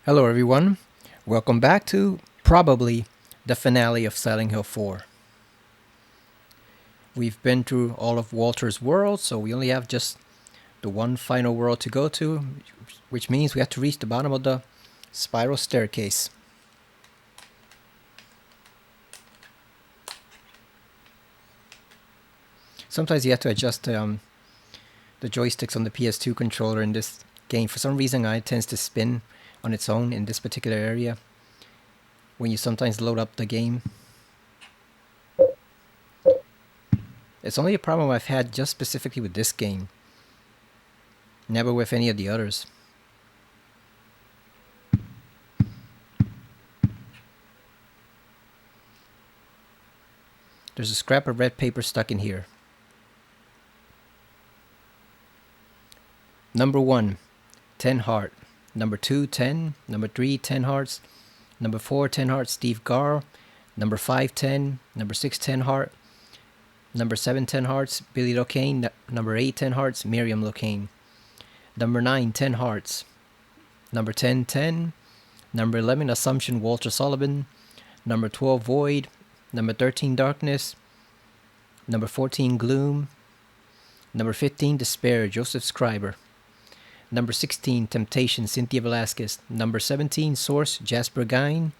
Hello, everyone. Welcome back to probably the finale of Silent Hill 4. We've been through all of Walter's world, so we only have just the one final world to go to, which means we have to reach the bottom of the spiral staircase. Sometimes you have to adjust the joysticks on the PS2 controller in this game. For some reason, it tends to spin on its own in this particular area when you sometimes load up the game. It's only a problem I've had just specifically with this game, never with any of the others. There's a scrap of red paper stuck in here. Number 1, 10 heart. Number 2, 10. Number 3, 10 hearts. Number 4, 10 hearts, Steve Garl. Number 5, 10. Number 6, 10 heart. Number 7, 10 hearts, Billy Locane. Number 8, 10 hearts, Miriam Locane. Number 9, 10 hearts. Number 10, 10. Number 11, Assumption, Walter Sullivan. Number 12, Void. Number 13, Darkness. Number 14, Gloom. Number 15, Despair, Joseph Scriber. Number 16, Temptation, Cynthia Velasquez. Number 17, Source, Jasper Gein.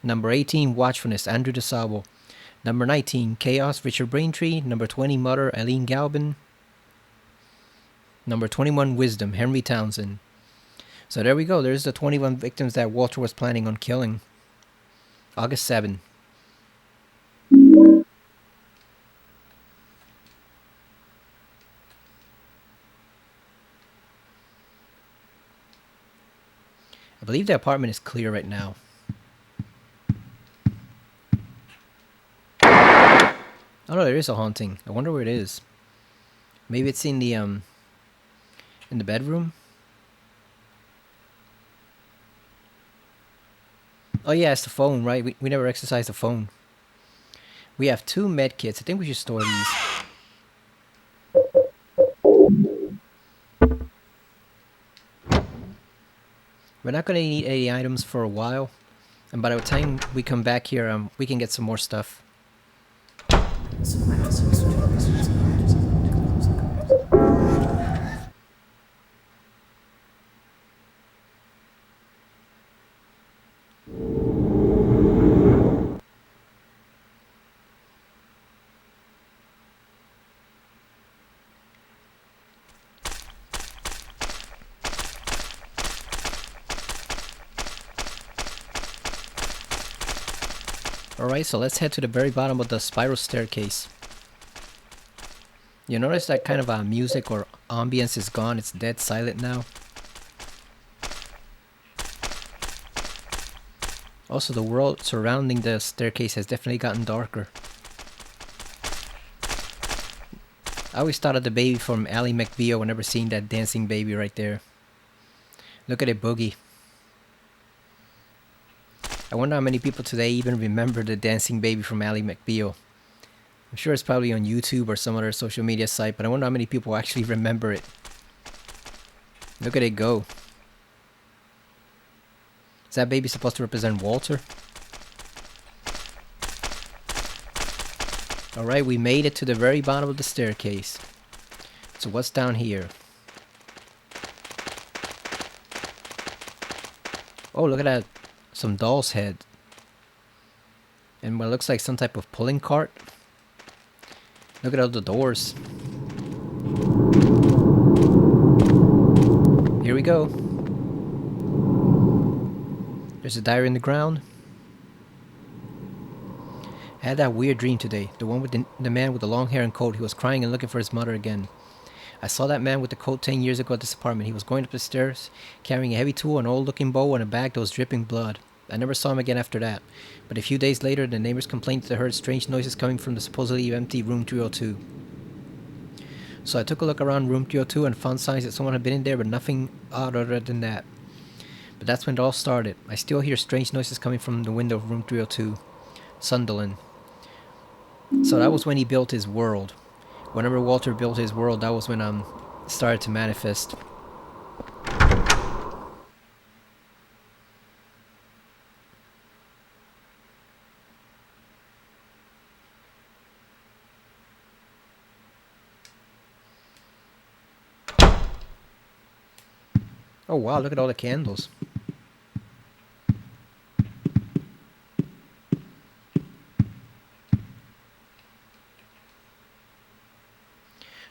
Number 18, Watchfulness, Andrew DeSalvo. Number 19, Chaos, Richard Braintree. Number 20, Mother, Eileen Galvin. Number 21, Wisdom, Henry Townsend. So there we go. There's the 21 victims that Walter was planning on killing. August 7. I believe the apartment is clear right now. Oh no, there is a haunting. I wonder where it is. Maybe it's in the bedroom. Oh yeah, it's the phone, right? We never exercised the phone. We have 2 med kits. I think we should store these. We're not gonna need any items for a while, and by the time we come back here, we can get some more stuff. Alright, so let's head to the very bottom of the spiral staircase. You notice that kind of music or ambience is gone. It's dead silent now. Also, the world surrounding the staircase has definitely gotten darker. I always thought of the baby from Ally McBeal whenever seeing that dancing baby right there. Look at it boogie. I wonder how many people today even remember the dancing baby from Ally McBeal. I'm sure it's probably on YouTube or some other social media site, but I wonder how many people actually remember it. Look at it go. Is that baby supposed to represent Walter? Alright, we made it to the very bottom of the staircase. So what's down here? Oh, look at that. Some doll's head. And what looks like some type of pulling cart. Look at all the doors. Here we go. There's a diary in the ground. I had that weird dream today. The one with the man with the long hair and coat. He was crying and looking for his mother again. I saw that man with the coat 10 years ago at this apartment. He was going up the stairs, carrying a heavy tool, an old-looking bow, and a bag that was dripping blood. I never saw him again after that. But a few days later, the neighbors complained that they heard strange noises coming from the supposedly empty room 302. So I took a look around room 302 and found signs that someone had been in there, but nothing odd other than that. But that's when it all started. I still hear strange noises coming from the window of room 302. Sunderland. So that was when he built his world. Whenever Walter built his world, that was when started to manifest. Oh wow, look at all the candles.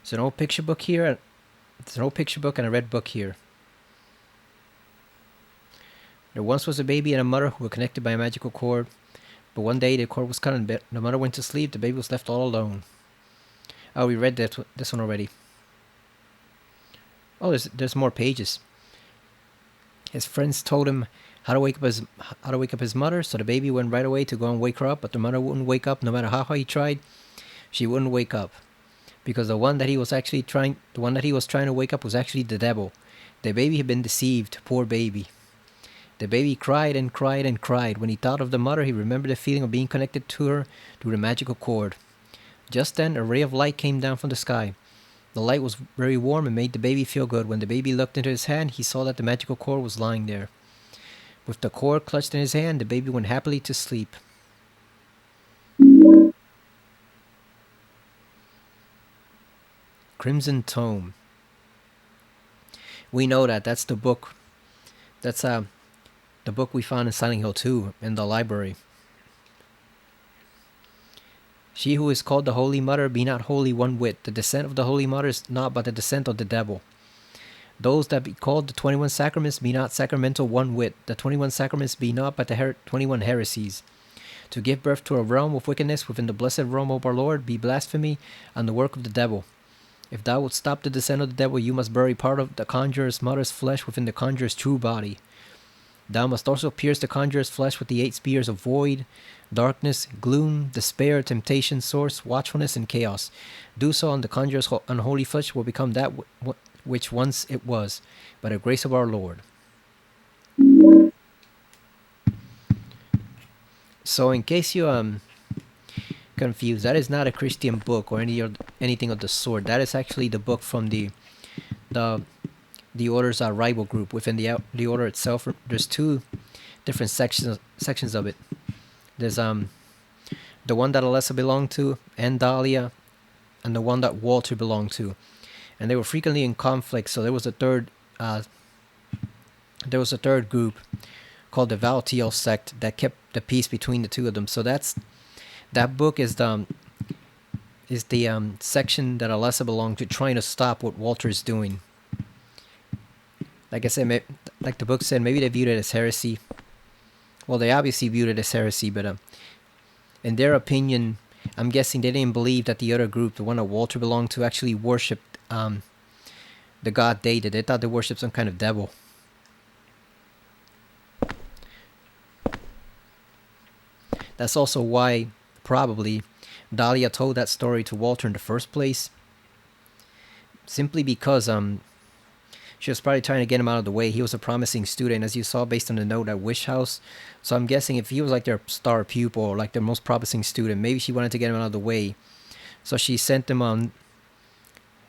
There's an old picture book here. There's an old picture book and a red book here. There once was a baby and a mother who were connected by a magical cord, but one day the cord was cut and the mother went to sleep. The baby was left all alone. Oh, we read this one already. Oh, there's more pages. His friends told him how to wake up his mother, so the baby went right away to go and wake her up, but the mother wouldn't wake up no matter how hard he tried. She wouldn't wake up. Because the one that he was trying to wake up was actually the devil. The baby had been deceived, poor baby. The baby cried and cried and cried. When he thought of the mother, he remembered the feeling of being connected to her through the magical cord. Just then, a ray of light came down from the sky. The light was very warm and made the baby feel good. When the baby looked into his hand, he saw that the magical cord was lying there. With the cord clutched in his hand, the baby went happily to sleep. Crimson Tome. We know that's the book. That's the book we found in Silent Hill 2 in the library. She who is called the Holy Mother be not holy one whit. The descent of the Holy Mother is not but the descent of the devil. Those that be called the 21 Sacraments be not sacramental one whit. The 21 Sacraments be not but the 21 heresies. To give birth to a realm of wickedness within the blessed realm of our Lord be blasphemy and the work of the devil. If thou wilt stop the descent of the devil, you must bury part of the conjurer's mother's flesh within the conjurer's true body. Thou must also pierce the conjurer's flesh with the 8 spears of void, darkness, gloom, despair, temptation, source, watchfulness, and chaos. Do so, and the conjurer's unholy flesh will become that which once it was, by the grace of our Lord. So, in case you confused, that is not a Christian book or anything of the sort. That is actually the book from the order's rival group. Within the order itself, there's 2 different sections of it. There's the one that Alessa belonged to, and Dahlia, and the one that Walter belonged to, and they were frequently in conflict. So there was a third group called the Valtiel sect that kept the peace between the 2 of them. So that book is the section that Alessa belonged to, trying to stop what Walter is doing. Like I said, like the book said, maybe they viewed it as heresy. Well, they obviously viewed it as heresy, but in their opinion, I'm guessing they didn't believe that the other group, the one that Walter belonged to, actually worshipped the god they did. They thought they worshipped some kind of devil. That's also why, probably, Dahlia told that story to Walter in the first place. Simply because she was probably trying to get him out of the way. He was a promising student, as you saw based on the note at Wish House. So I'm guessing if he was like their star pupil or like their most promising student, maybe she wanted to get him out of the way. So she sent him on,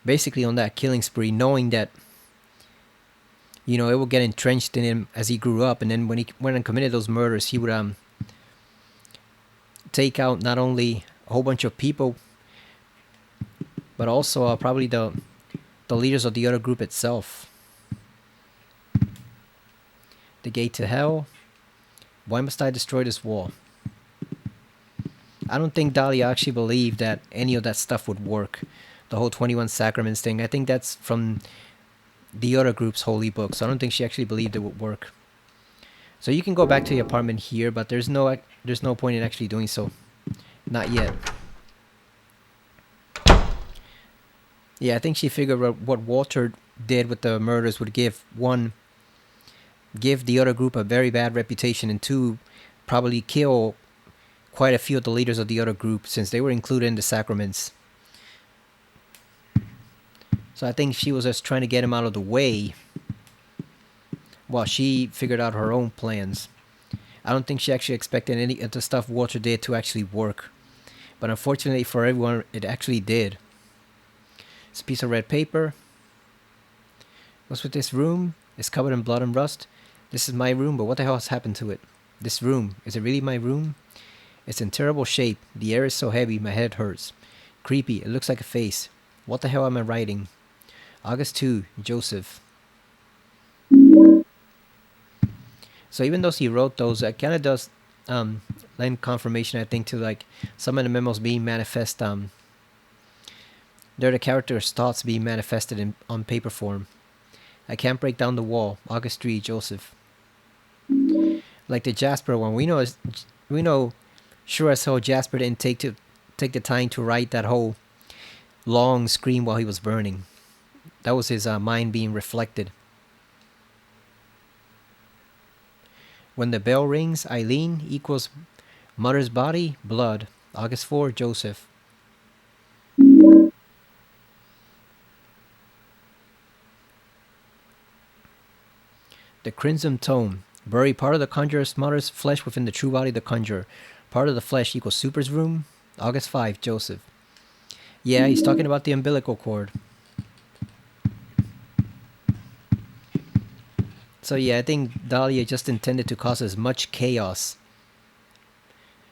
basically on that killing spree, knowing that, it would get entrenched in him as he grew up. And then when he went and committed those murders, he would take out not only a whole bunch of people, but also probably the leaders of the other group itself. The gate to hell. Why must I destroy this wall? I don't think Dahlia actually believed that any of that stuff would work. The whole 21 Sacraments thing. I think that's from the other group's holy book. So I don't think she actually believed it would work. So you can go back to the apartment here, but there's no point in actually doing so. Not yet. Yeah, I think she figured what Walter did with the murders would give the other group a very bad reputation, and 2, probably kill quite a few of the leaders of the other group, since they were included in the sacraments. So I think she was just trying to get him out of the way while she figured out her own plans. I don't think she actually expected any of the stuff Walter did to actually work. But unfortunately for everyone, it actually did. It's a piece of red paper. What's with this room? It's covered in blood and rust. This is my room, but what the hell has happened to it? This room, is it really my room? It's in terrible shape. The air is so heavy, my head hurts. Creepy, it looks like a face. What the hell am I writing? August 2, Joseph. So even though he wrote those, it kind of does lend confirmation, I think, to like some of the memos being manifest. They're the character's thoughts being manifested on paper form. I can't break down the wall. August 3, Joseph. Like the Jasper one, we know sure as hell Jasper didn't take the time to write that whole long scream while he was burning. That was his mind being reflected. When the bell rings, Eileen equals mother's body, blood. August 4, Joseph. The Crimson Tome. Bury part of the conjurer's mother's flesh within the true body of the conjurer. Part of the flesh equals Super's room. August 5, Joseph. Yeah, he's talking about the umbilical cord. So yeah, I think Dahlia just intended to cause as much chaos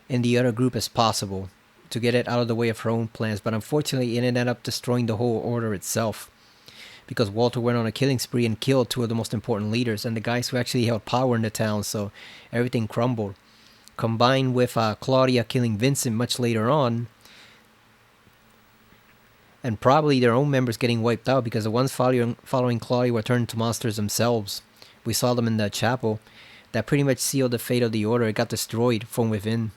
in the other group as possible to get it out of the way of her own plans, but unfortunately it ended up destroying the whole order itself because Walter went on a killing spree and killed two of the most important leaders and the guys who actually held power in the town, so everything crumbled. Combined with Claudia killing Vincent much later on, and probably their own members getting wiped out because the ones following Claudia were turned into monsters themselves. We saw them in the chapel. That pretty much sealed the fate of the order. It got destroyed from within.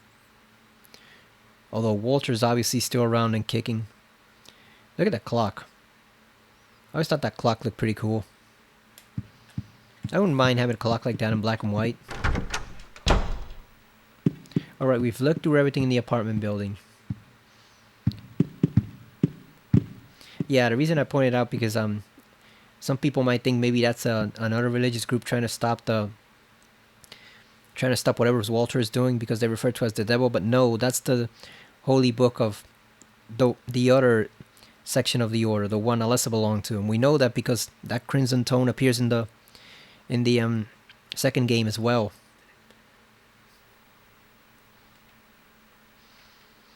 Although Walter's obviously still around and kicking. Look at that clock. I always thought that clock looked pretty cool. I wouldn't mind having a clock like that in black and white. Alright, we've looked through everything in the apartment building. Yeah, the reason I pointed out because some people might think maybe that's another religious group trying to stop whatever Walter is doing because they refer to as the devil, but no, that's the holy book of the other section of the order, the one Alessa belonged to, and we know that because that crimson tone appears in the second game as well.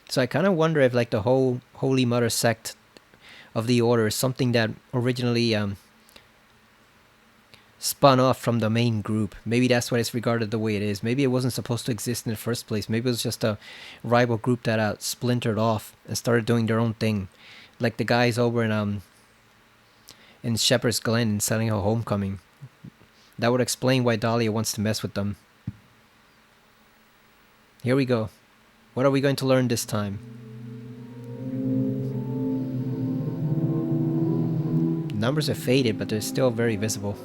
So I kind of wonder if like the whole Holy Mother sect of the order is something that originally spun off from the main group. Maybe that's why it's regarded the way it is. Maybe it wasn't supposed to exist in the first place. Maybe it was just a rival group that splintered off and started doing their own thing, like the guys over in Shepherd's Glen and Silent Hill Homecoming. That would explain why Dahlia wants to mess with them. Here we go. What are we going to learn this time? Numbers are faded, but they're still very visible.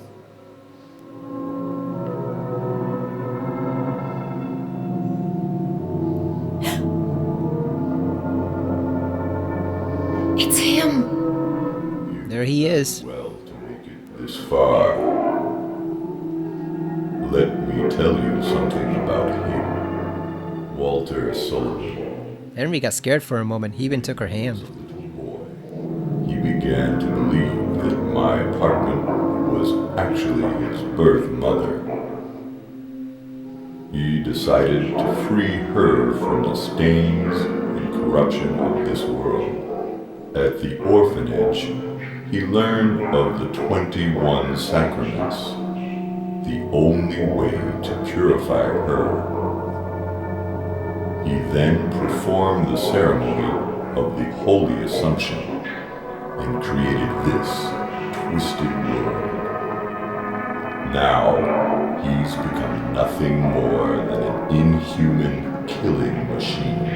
It's him. There he is. Well, to make it this far, let me tell you something about him. Walter Sullivan. Henry got scared for a moment. He even took her hand. As a little boy, he began to believe that my apartment was actually his birth mother. He decided to free her from the stains and corruption of this world. At the orphanage, he learned of the 21 sacraments, the only way to purify her. He then performed the ceremony of the Holy Assumption and created this twisted world. Now, he's become nothing more than an inhuman killing machine.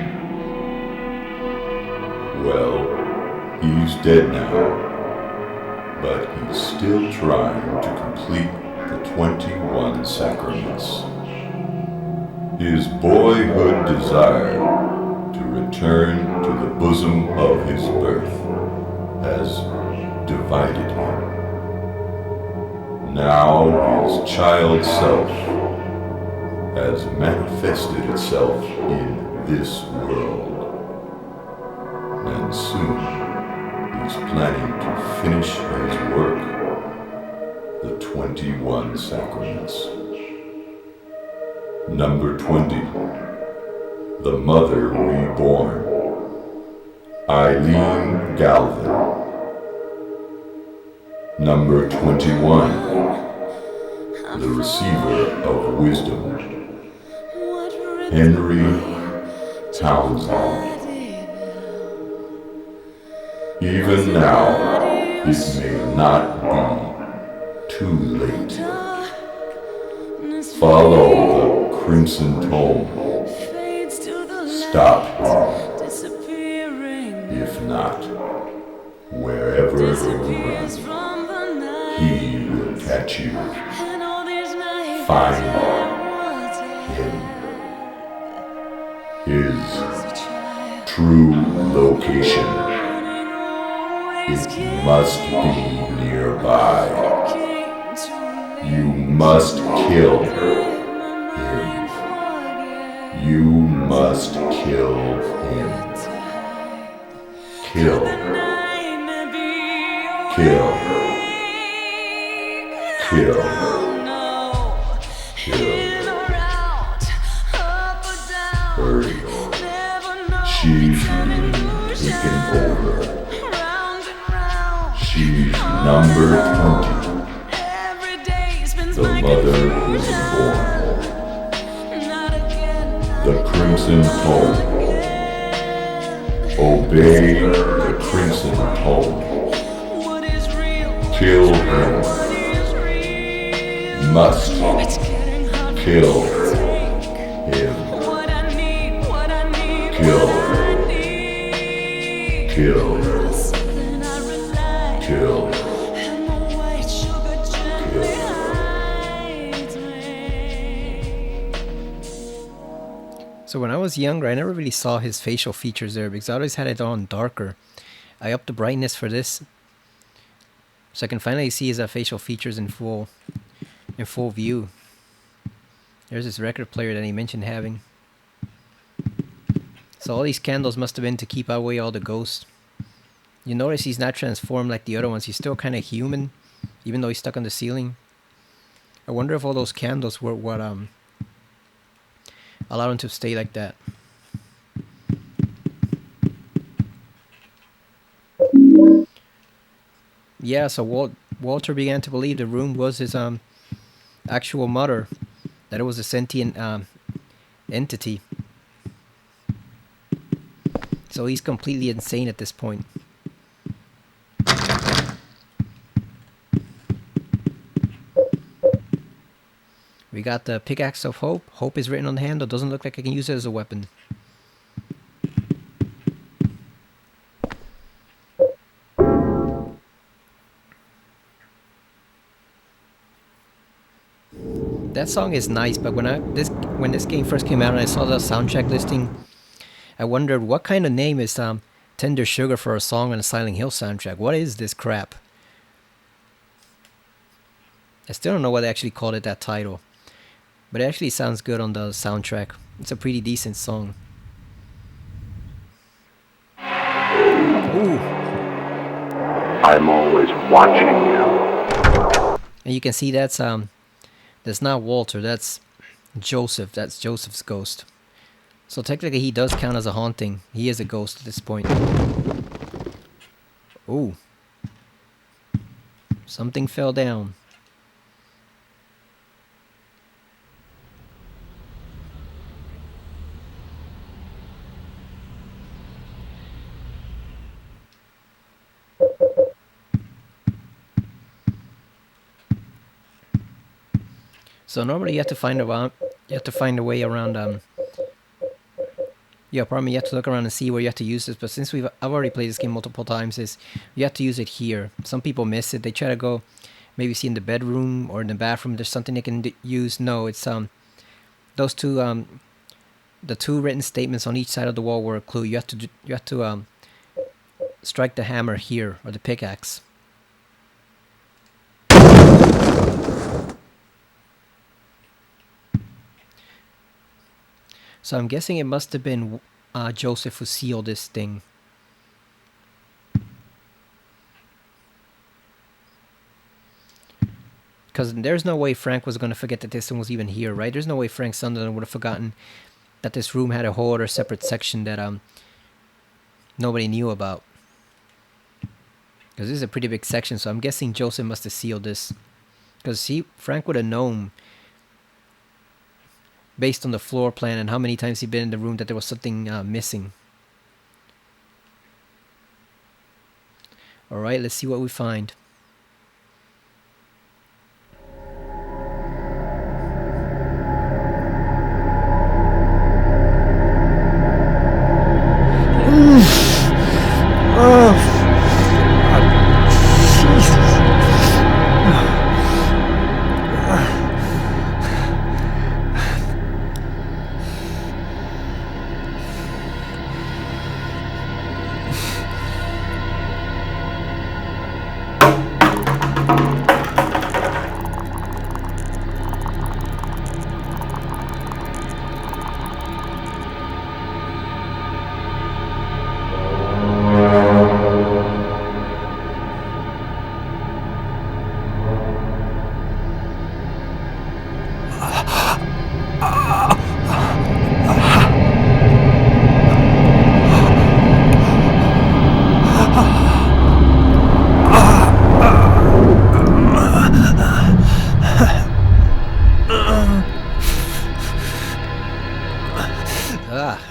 Well, he's dead now, but he's still trying to complete the 21 sacraments. His boyhood desire to return to the bosom of his birth has divided him. Now his child self has manifested itself in this world, and soon he's planning to finish his work 21 sacraments. Number 20, the Mother Reborn, Eileen Galvin. Number 21, the Receiver of Wisdom, Henry Townsend. Even now, it may not be too late. Follow the crimson tone. Stop. If not, wherever you run, he will catch you. Find him. His true location. It must be nearby. You must kill him. You must kill him. Kill. Kill. Kill. Kill. Hurry. She's taken over. She's number 20. The Mother was born. The Crimson Tone. Obey the Crimson Tone. Kill him. Must kill him. Kill. Kill. Kill. So when I was younger, I never really saw his facial features there because I always had it on darker. I upped the brightness for this, so I can finally see his facial features in full view. There's this record player that he mentioned having. So all these candles must have been to keep away all the ghosts. You notice he's not transformed like the other ones. He's still kind of human, even though he's stuck on the ceiling. I wonder if all those candles were what allowed him to stay like that. Yeah, so Walter began to believe the room was his actual mother, that it was a sentient entity. So he's completely insane at this point. We got the Pickaxe of Hope. Hope is written on the handle. Doesn't look like I can use it as a weapon. That song is nice, but when this game first came out and I saw the soundtrack listing, I wondered what kind of name is Tender Sugar for a song on a Silent Hill soundtrack. What is this crap? I still don't know why they actually called it that title. But it actually sounds good on the soundtrack. It's a pretty decent song. Ooh. I'm always watching you. And you can see that's not Walter, that's Joseph. That's Joseph's ghost. So technically he does count as a haunting. He is a ghost at this point. Ooh. Something fell down. So normally you have to find a way around yeah, probably you have to look around and see where you have to use this, but since I've already played this game multiple times, you have to use it here. Some people miss it. They try to go maybe see in the bedroom or in the bathroom there's something they can use. No, it's those two the two written statements on each side of the wall were a clue. You have to strike the hammer here or the pickaxe. So I'm guessing it must have been Joseph who sealed this thing. Because there's no way Frank was going to forget that this one was even here, right? There's no way Frank Sunderland would have forgotten that this room had a whole other separate section that nobody knew about. Because this is a pretty big section, so I'm guessing Joseph must have sealed this. Because Frank would have known, based on the floor plan and how many times he'd been in the room, that there was something missing. Alright, let's see what we find.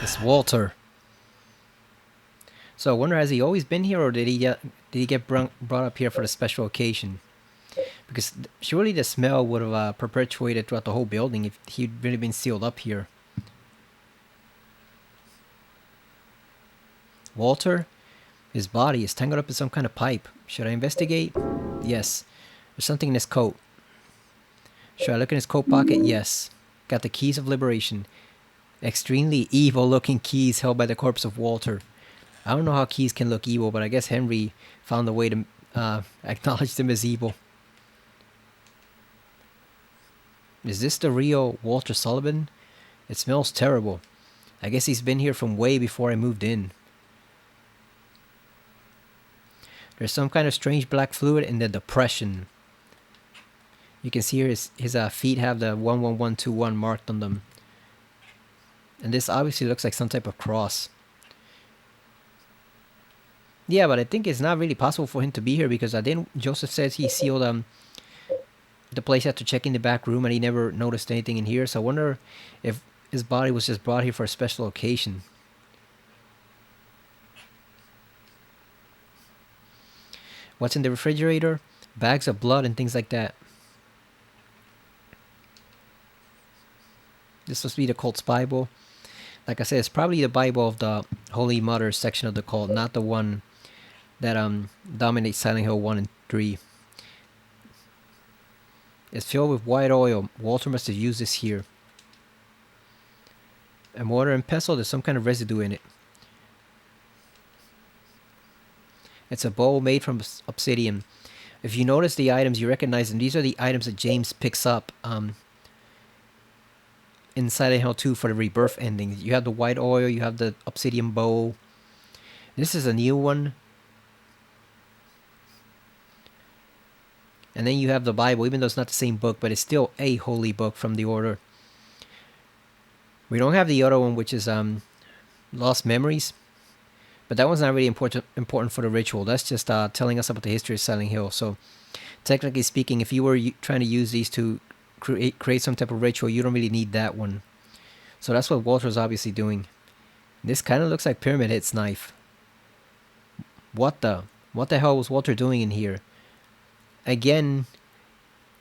It's Walter. So I wonder, has he always been here, or did he get brought up here for the special occasion? Because surely the smell would have perpetuated throughout the whole building if he'd really been sealed up here. Walter, his body is tangled up in some kind of pipe. Should I investigate? Yes. There's something in his coat. Should I look in his coat pocket? Yes. Got the keys of liberation. Extremely evil looking keys held by the corpse of Walter. I don't know how keys can look evil, but I guess Henry found a way to acknowledge them as evil. Is this the real Walter Sullivan? It smells terrible. I guess he's been here from way before I moved in. There's some kind of strange black fluid in the depression. You can see here his feet have the 11121 marked on them. And this obviously looks like some type of cross. Yeah, but I think it's not really possible for him to be here because Joseph says he sealed the place after checking the back room and he never noticed anything in here. So I wonder if his body was just brought here for a special occasion. What's in the refrigerator? Bags of blood and things like that. This must be the cult's Bible. Like I said, it's probably the Bible of the Holy Mother section of the cult, not the one that dominates Silent Hill 1 and 3. It's filled with white oil. Walter must have used this here. And mortar and pestle, there's some kind of residue in it. It's a bowl made from obsidian. If you notice the items, you recognize them. These are the items that James picks up in Silent Hill 2 for the rebirth ending. You have the white oil, you have the obsidian bowl. This is a new one. And then you have the Bible, even though it's not the same book, but it's still a holy book from the order. We don't have the other one, which is Lost Memories. But that one's not really important for the ritual. That's just telling us about the history of Silent Hill. So, technically speaking, if you were trying to use these to create some type of ritual, you don't really need that one. So that's what Walter's obviously doing. This kind of looks like Pyramid Head's knife. What the hell was Walter doing in here? Again,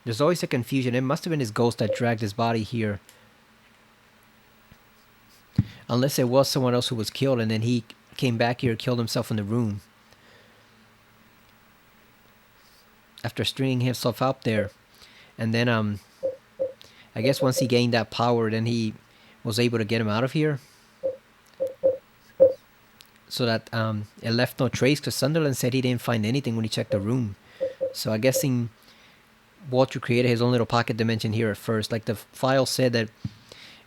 there's always a confusion. It must have been his ghost that dragged his body here. Unless it was someone else who was killed and then he came back here and killed himself in the room. After stringing himself out there. And then, I guess once he gained that power, then he was able to get him out of here. So that it left no trace, because Sunderland said he didn't find anything when he checked the room. So I'm guessing Walter created his own little pocket dimension here at first. Like the file said that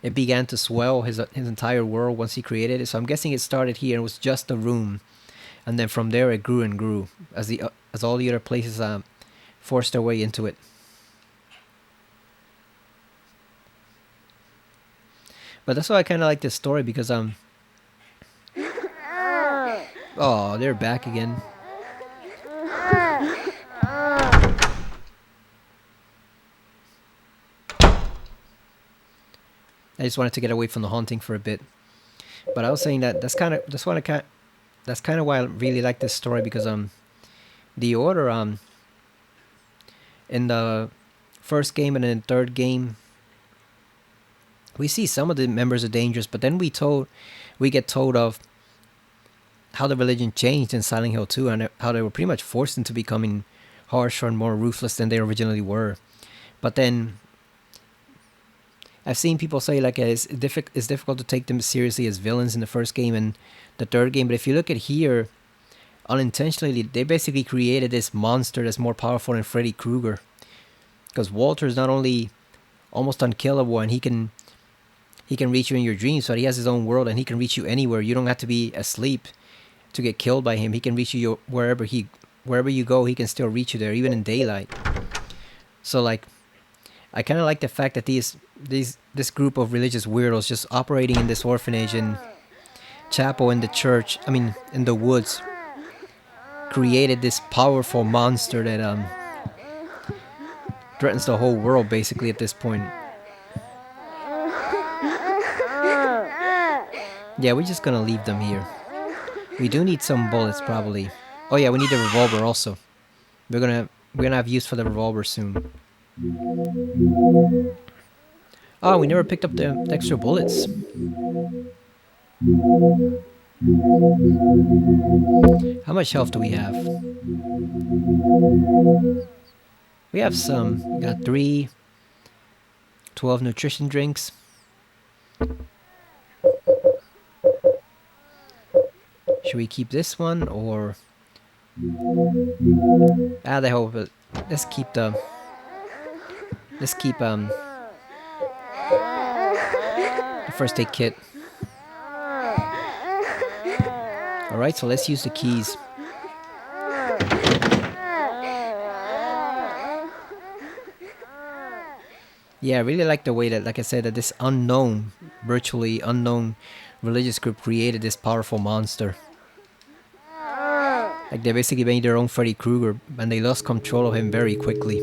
it began to swell his entire world once he created it. So I'm guessing it started here and it was just a room. And then from there it grew and grew as all the other places forced their way into it. But that's why I kind of like this story because oh, they're back again. I just wanted to get away from the haunting for a bit. But I was saying that that's kind of why I really like this story because the order in the first game and in the third game we see some of the members are dangerous, but then we get told of how the religion changed in Silent Hill 2 and how they were pretty much forced into becoming harsher and more ruthless than they originally were. But then I've seen people say like it's difficult to take them seriously as villains in the first game and the third game. But if you look at here, unintentionally, they basically created this monster that's more powerful than Freddy Krueger. Because Walter is not only almost unkillable and he can reach you in your dreams, but he has his own world and he can reach you anywhere. You don't have to be asleep to get killed by him. He can reach you wherever you go. He can still reach you there, even in daylight. So like, I kind of like the fact that this group of religious weirdos just operating in this orphanage and chapel in the church, in the woods, created this powerful monster that threatens the whole world basically at this point. Yeah, we're just gonna leave them here. We do need some bullets probably. Oh yeah, we need a revolver also. We're gonna have use for the revolver soon. Oh, we never picked up the extra bullets. How much health do we have? We have some. We got 12 nutrition drinks. Should we keep this one or... the hell with it. Let's keep the first aid kit. Alright, so let's use the keys. Yeah, I really like the way that, like I said, that this virtually unknown religious group created this powerful monster. Like they basically made their own Freddy Krueger and they lost control of him very quickly.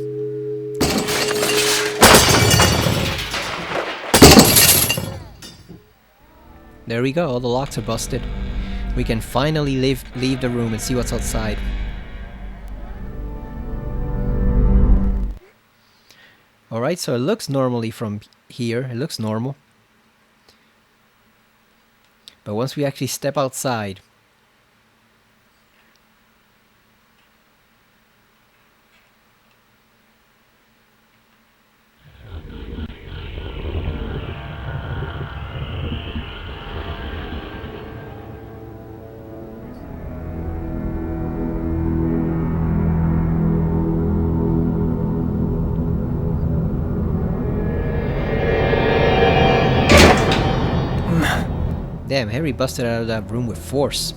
There we go, all the locks are busted. We can finally leave the room and see what's outside. Alright, so it looks normally from here. It looks normal. But once we actually step outside... Damn, Harry busted out of that room with force.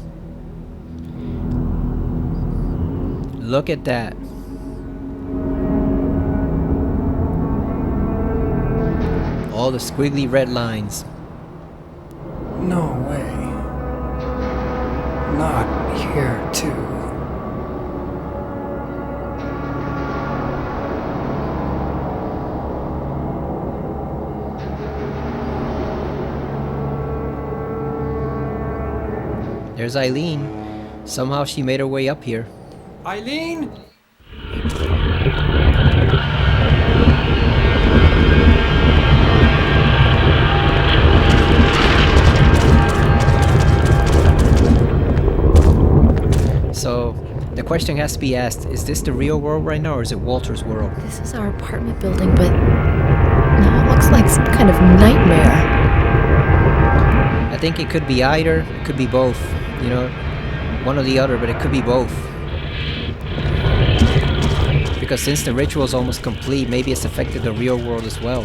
Look at that. All the squiggly red lines. No way. Not here, too. There's Eileen. Somehow she made her way up here. Eileen? So, the question has to be asked, is this the real world right now or is it Walter's world? This is our apartment building, but now it looks like some kind of nightmare. I think it could be either, it could be both. You know, one or the other, but it could be both. Because since the ritual is almost complete, maybe it's affected the real world as well.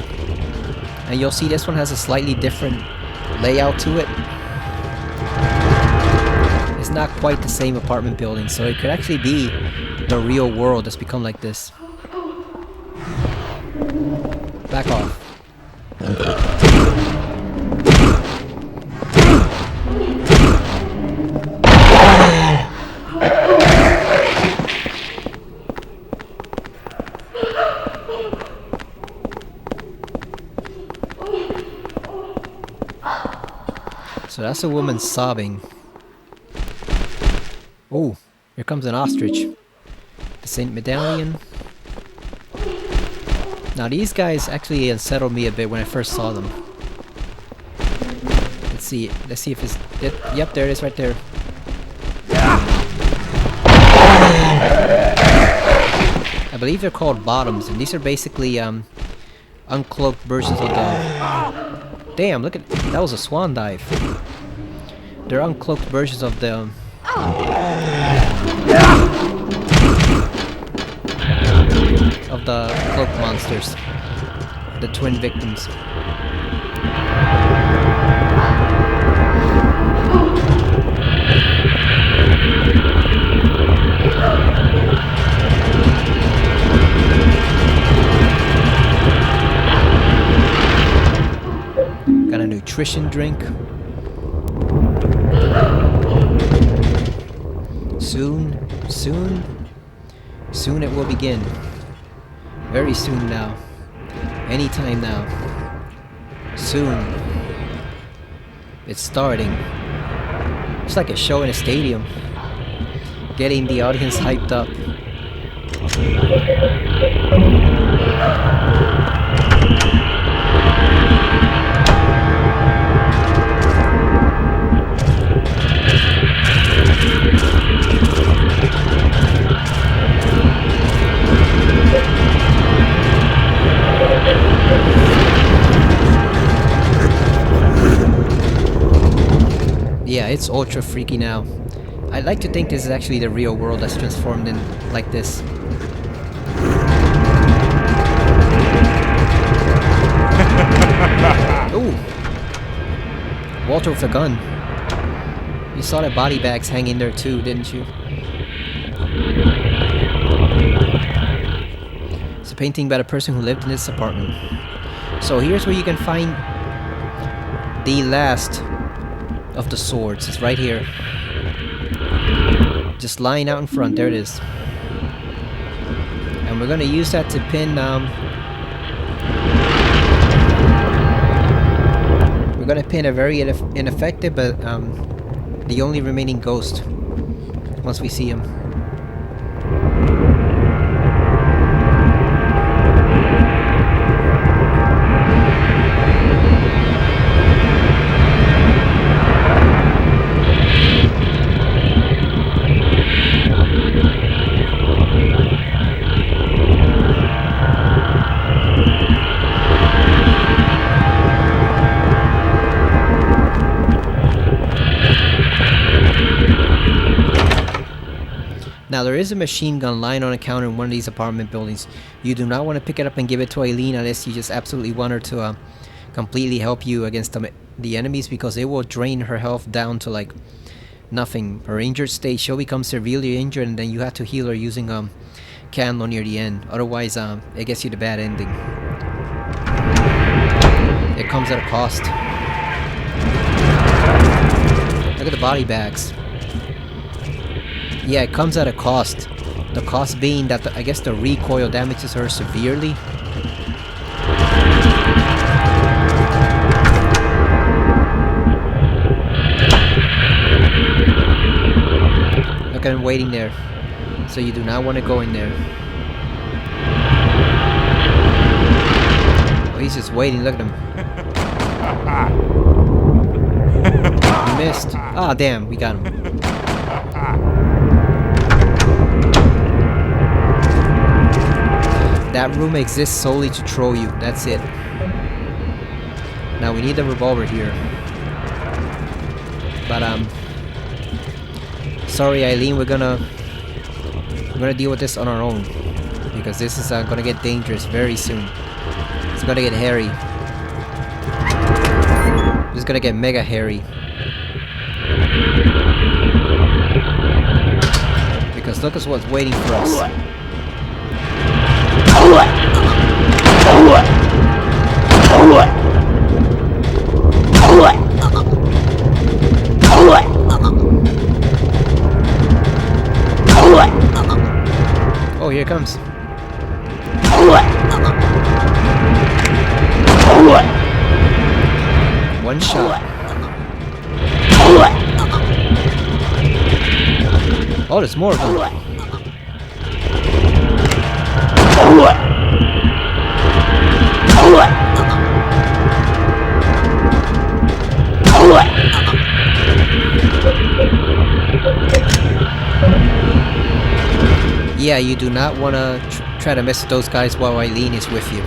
And you'll see this one has a slightly different layout to it. It's not quite the same apartment building, so it could actually be the real world that's become like this. Back off. So that's a woman sobbing. Oh, here comes an ostrich. The Saint Medallion. Now these guys actually unsettled me a bit when I first saw them. Let's see if it's... Yep, there it is right there. I believe they're called bottoms, and these are basically uncloaked versions of the... Damn, look at... That was a swan dive. They're uncloaked versions of the... of the cloaked monsters. The twin victims. Got a nutrition drink. Soon it will begin. Very soon now. Anytime now. Soon. It's starting. It's like a show in a stadium. Getting the audience hyped up. Yeah, it's ultra freaky now. I'd like to think this is actually the real world that's transformed in like this. Ooh! Walter with a gun. You saw the body bags hanging there too, didn't you? It's a painting by the person who lived in this apartment. So here's where you can find the last of the swords. It's right here. Just lying out in front. There it is. And we're gonna use that to pin we're gonna pin a very ineffective but the only remaining ghost once we see him. Now there is a machine gun lying on a counter in one of these apartment buildings. You do not want to pick it up and give it to Eileen unless you just absolutely want her to completely help you against the enemies, because it will drain her health down to like nothing. Her injured state, she'll become severely injured and then you have to heal her using candle near the end. Otherwise it gets you the bad ending. It comes at a cost. Look at the body bags. Yeah, it comes at a cost. The cost being that I guess the recoil damages her severely. Look at him waiting there. So you do not want to go in there. Oh, he's just waiting. Look at him. He missed. Ah, damn. We got him. That room exists solely to troll you. That's it. Now we need the revolver here. But sorry Eileen, we're gonna deal with this on our own, because this is gonna get dangerous very soon. It's gonna get hairy. It's gonna get mega hairy. Because look at what's waiting for us. Oh, here it comes. One shot. Oh, there's more of them. Yeah, you do not want to try to mess with those guys while Eileen is with you.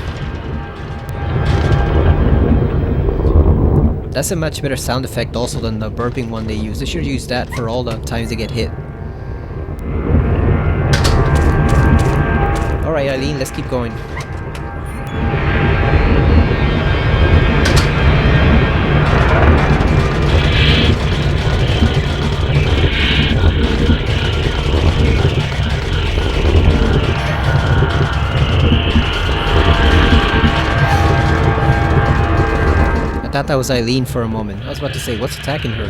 That's a much better sound effect also than the burping one they use. They should use that for all the times they get hit. Alright, Eileen, let's keep going. I thought that was Eileen for a moment. I was about to say, what's attacking her?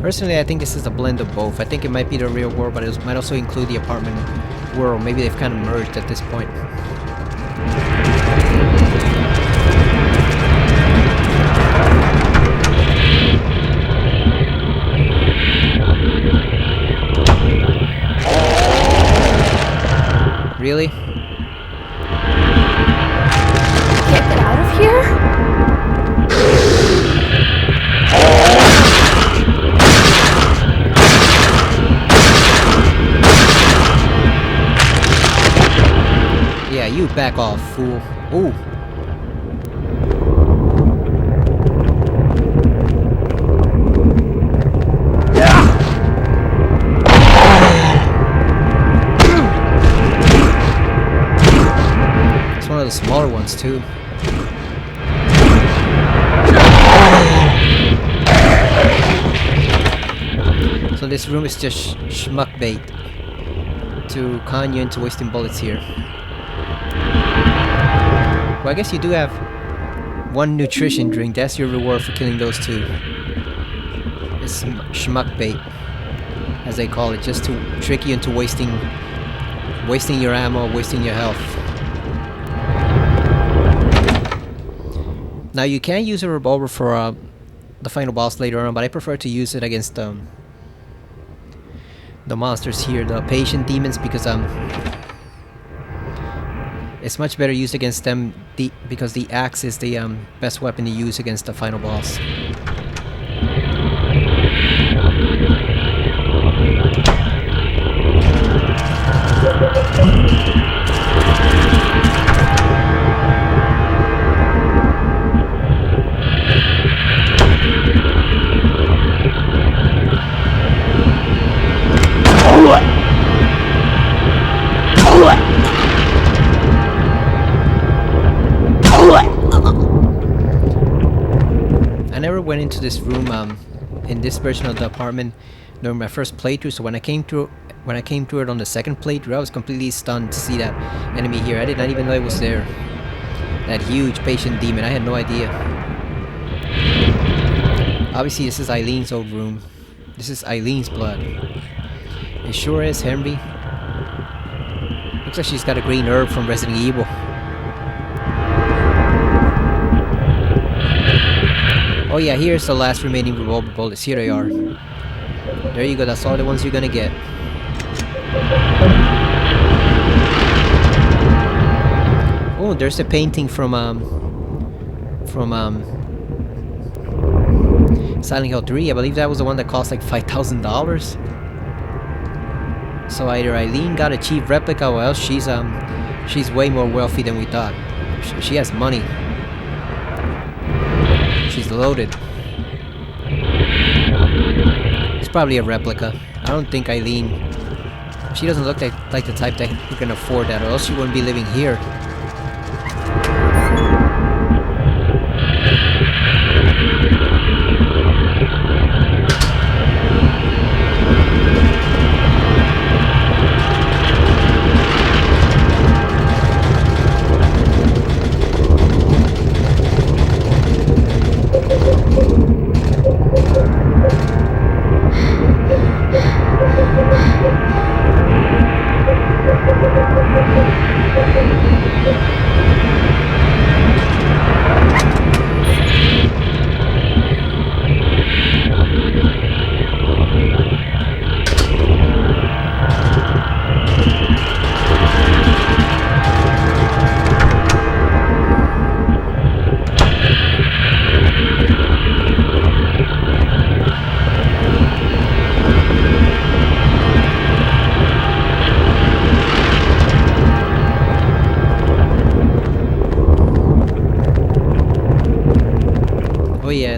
Personally, I think this is a blend of both. I think it might be the real world, but it might also include the apartment world. Maybe they've kind of merged at this point. Really? Can't get out of here? Yeah, you back off, fool. Ooh. It's one of the smaller ones, too. So this room is just schmuck bait to con you into wasting bullets here. Well, I guess you do have one nutrition drink. That's your reward for killing those two. It's schmuck bait, as they call it, just to trick you into wasting your ammo, wasting your health. Now you can use a revolver for the final boss later on, but I prefer to use it against the monsters here, the patient demons, because it's much better used against them because the axe is the best weapon to use against the final boss. I never went into this room in this version of the apartment during my first playthrough, so when I came through it on the second playthrough, I was completely stunned to see that enemy here. I did not even know it was there. That huge patient demon, I had no idea. Obviously this is Eileen's old room. This is Eileen's blood. It sure is, Henry. Looks like she's got a green herb from Resident Evil. Oh yeah, here's the last remaining revolver bullets. Here they are. There you go, that's all the ones you're gonna get. Oh, there's a painting from Silent Hill 3. I believe that was the one that cost like $5,000. So either Eileen got a cheap replica, or else she's way more wealthy than we thought. She has money. She's loaded. It's probably a replica. I don't think Eileen... She doesn't look like the type that who can afford that, or else she wouldn't be living here.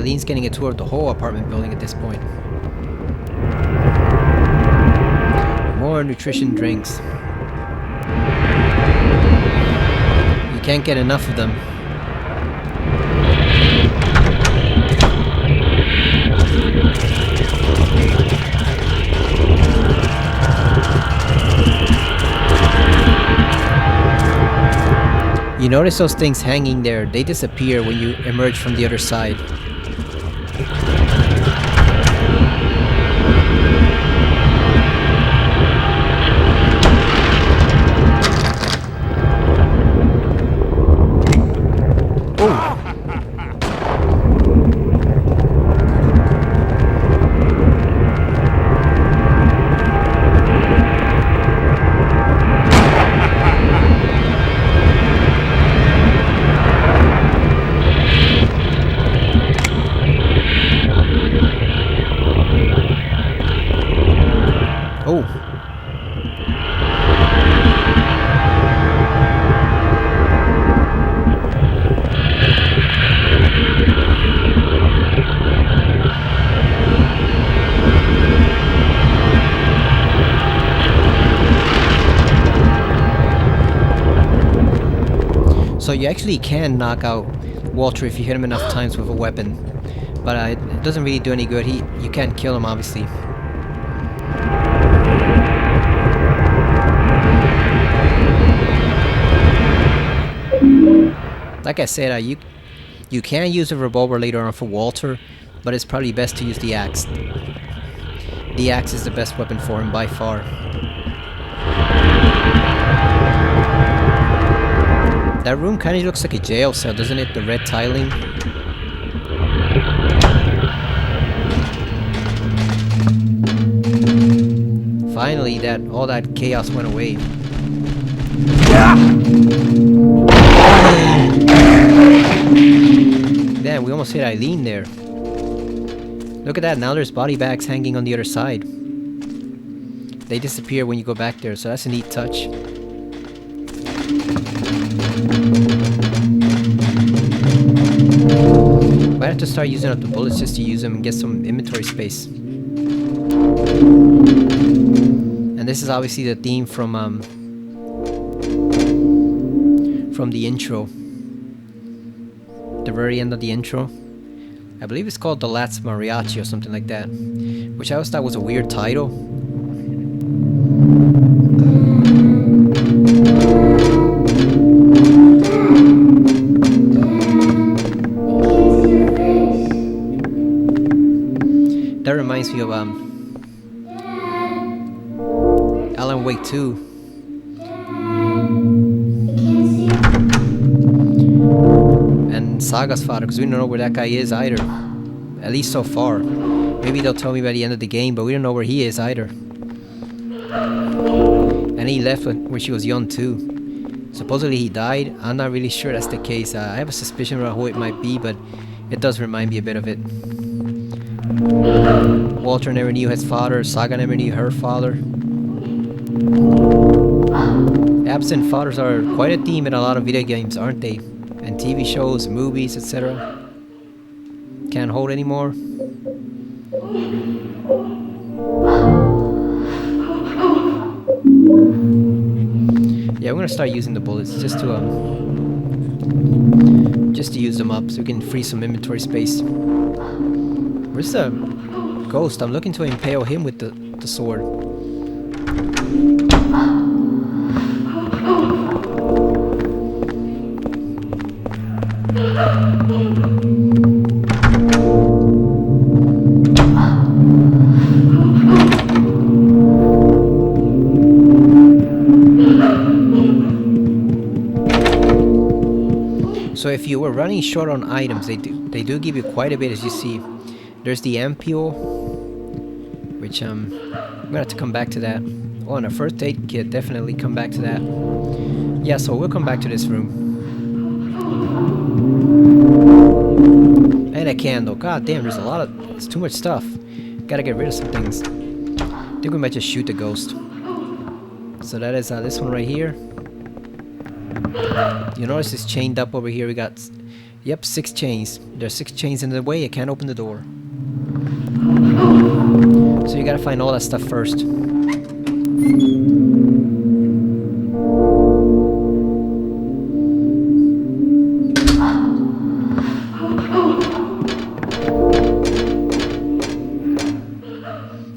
Eileen's getting a tour of the whole apartment building at this point. More nutrition drinks. You can't get enough of them. You notice those things hanging there, they disappear when you emerge from the other side. Oh. So you actually can knock out Walter if you hit him enough times with a weapon, but it doesn't really do any good. You can't kill him, obviously. Like I said, you can use a revolver later on for Walter, but it's probably best to use the axe. The axe is the best weapon for him by far. That room kind of looks like a jail cell, doesn't it? The red tiling. Finally, all that chaos went away. Damn, we almost hit Eileen there. Look at that, now there's body bags hanging on the other side. They disappear when you go back there, so that's a neat touch. Might have to start using up the bullets just to use them and get some inventory space. And this is obviously the theme from the intro. The very end of the intro. I believe it's called The Lat's Mariachi or something like that. Which I always thought was a weird title. That reminds me of Alan Wake 2. And Saga's father, because we don't know where that guy is either. At least so far. Maybe they'll tell me by the end of the game, but we don't know where he is either. And he left when she was young too. Supposedly he died. I'm not really sure that's the case. I have a suspicion about who it might be, but it does remind me a bit of it. Walter never knew his father. Saga never knew her father. Absent fathers are quite a theme in a lot of video games, aren't they? And TV shows, movies, etc. Can't hold anymore. Yeah, I'm gonna start using the bullets just to use them up so we can free some inventory space. Where's the ghost? I'm looking to impale him with the sword. So if you were running short on items, they do give you quite a bit, as you see. There's the ampule, which I'm gonna have to come back to that. Oh, and a first aid kit, definitely come back to that. Yeah, so we'll come back to this room. And a candle. God damn, it's too much stuff. Gotta get rid of some things. I think we might just shoot the ghost. So that is this one right here. You notice it's chained up over here. We got Yep, 6 chains. There's 6 chains in the way. I can't open the door. So you gotta find all that stuff first.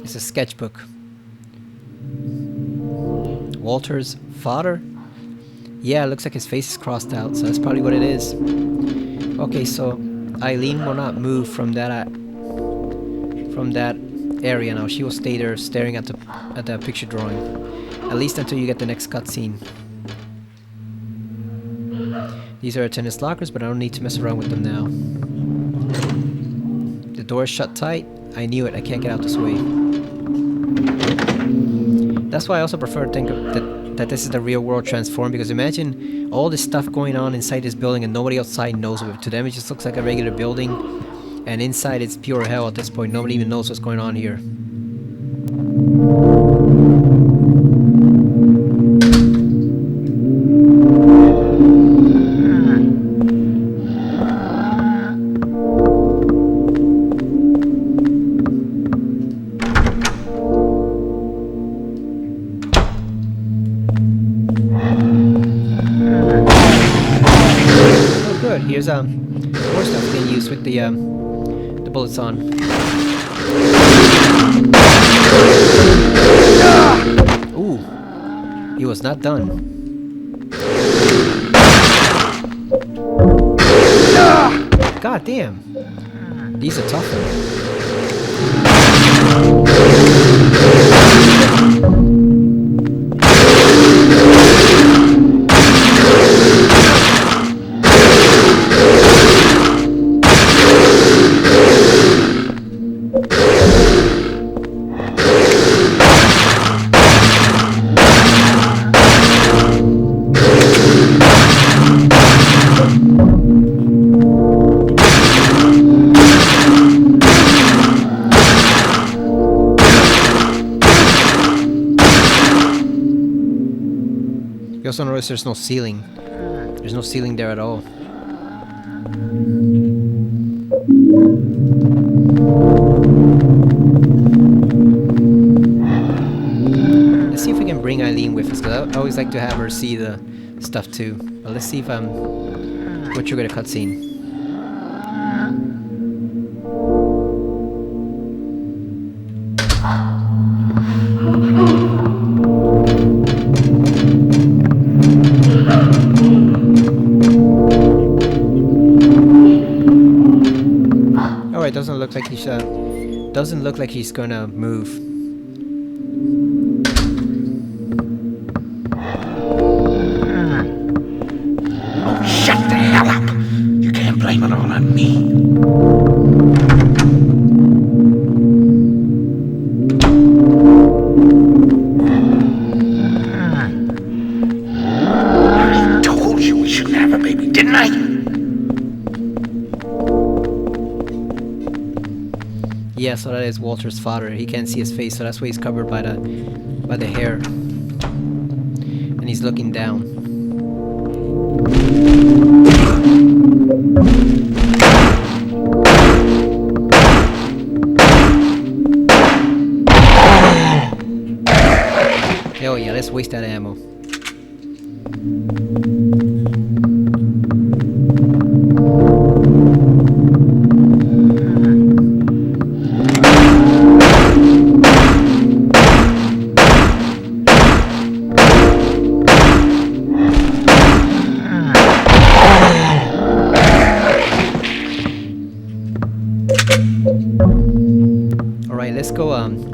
It's a sketchbook. Walter's father? Yeah, it looks like his face is crossed out, so that's probably what it is. Okay, so Eileen will not move from that area now. She will stay there staring at the picture drawing. At least until you get the next cutscene. These are attendance lockers, but I don't need to mess around with them now. The door is shut tight. I knew it. I can't get out this way. That's why I also prefer to think that this is the real world transform, because imagine all this stuff going on inside this building and nobody outside knows of it. To them it just looks like a regular building, and inside it's pure hell at this point. Nobody even knows what's going on here. Here's more stuff being used with the bullets on. Ooh, he was not done. God damn, these are tough ones. You also notice there's no ceiling. There's no ceiling there at all. Let's see if we can bring Eileen with us, because I always like to have her see the stuff too. But let's see if we'll trigger the cutscene. Doesn't look like he's gonna move. Oh, shut the hell up! You can't blame it all on me. I told you we shouldn't have a baby, didn't I? Yeah, so that is Walter's father. He can't see his face, so that's why he's covered by the hair. And he's looking down. Oh yeah, let's waste that ammo.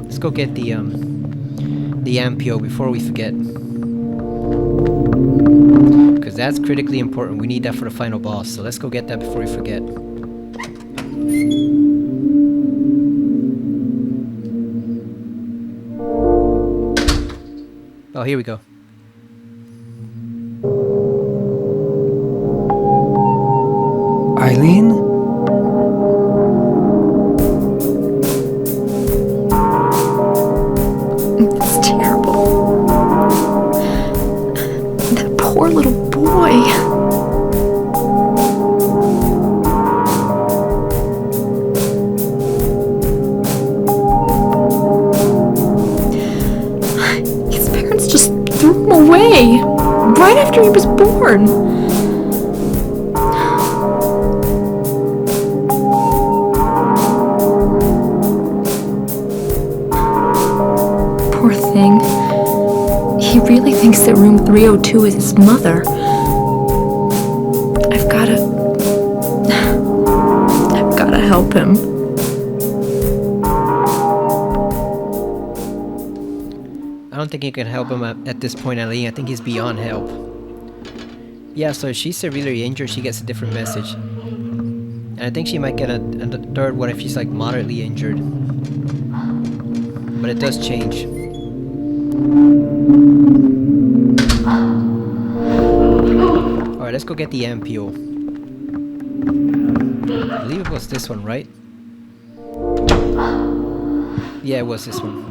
Let's go get the Ampio before we forget, because that's critically important. We need that for the final boss, so let's go get that before we forget. Oh, here we go. Eileen? Poor little boy. threw him away right after he was born. Poor thing. He really thinks that room 302 is his mother. I've gotta help him. I don't think you can help him at this point, Eileen. I think he's beyond help. Yeah, so if she's severely injured, she gets a different message. And I think she might get a third one if she's like moderately injured. But it does change. Alright, let's go get the ampule. I believe it was this one, right? Yeah, it was this one.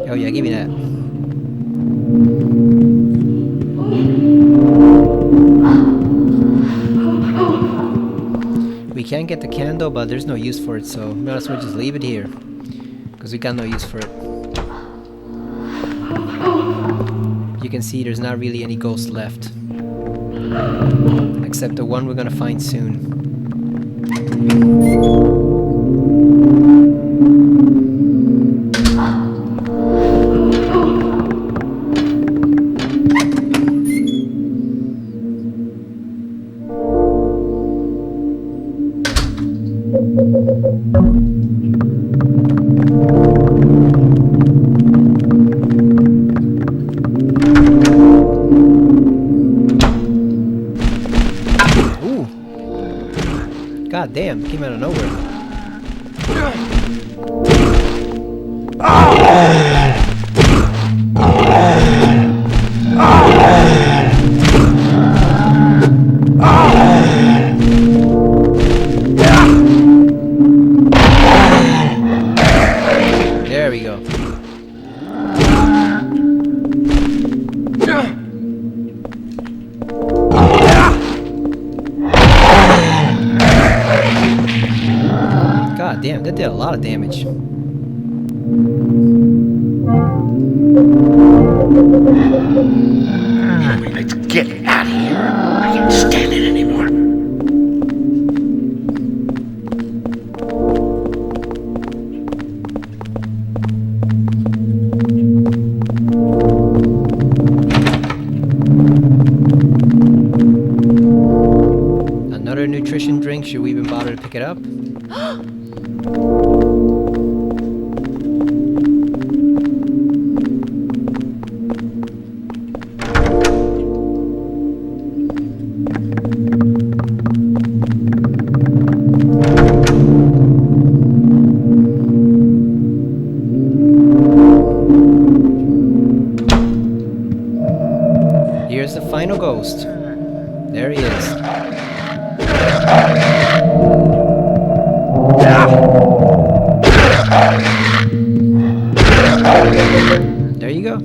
Oh yeah, give me that. We can get the candle, but there's no use for it, so might as well just leave it here. Because we got no use for it. You can see there's not really any ghosts left. Except the one we're gonna find soon. God damn, came out of nowhere. There we go. God damn, that did a lot of damage. Let's get out of here. I can't stand it anymore. Another nutrition drink, should we even bother to pick it up? Here's the final ghost. There he is. There you go.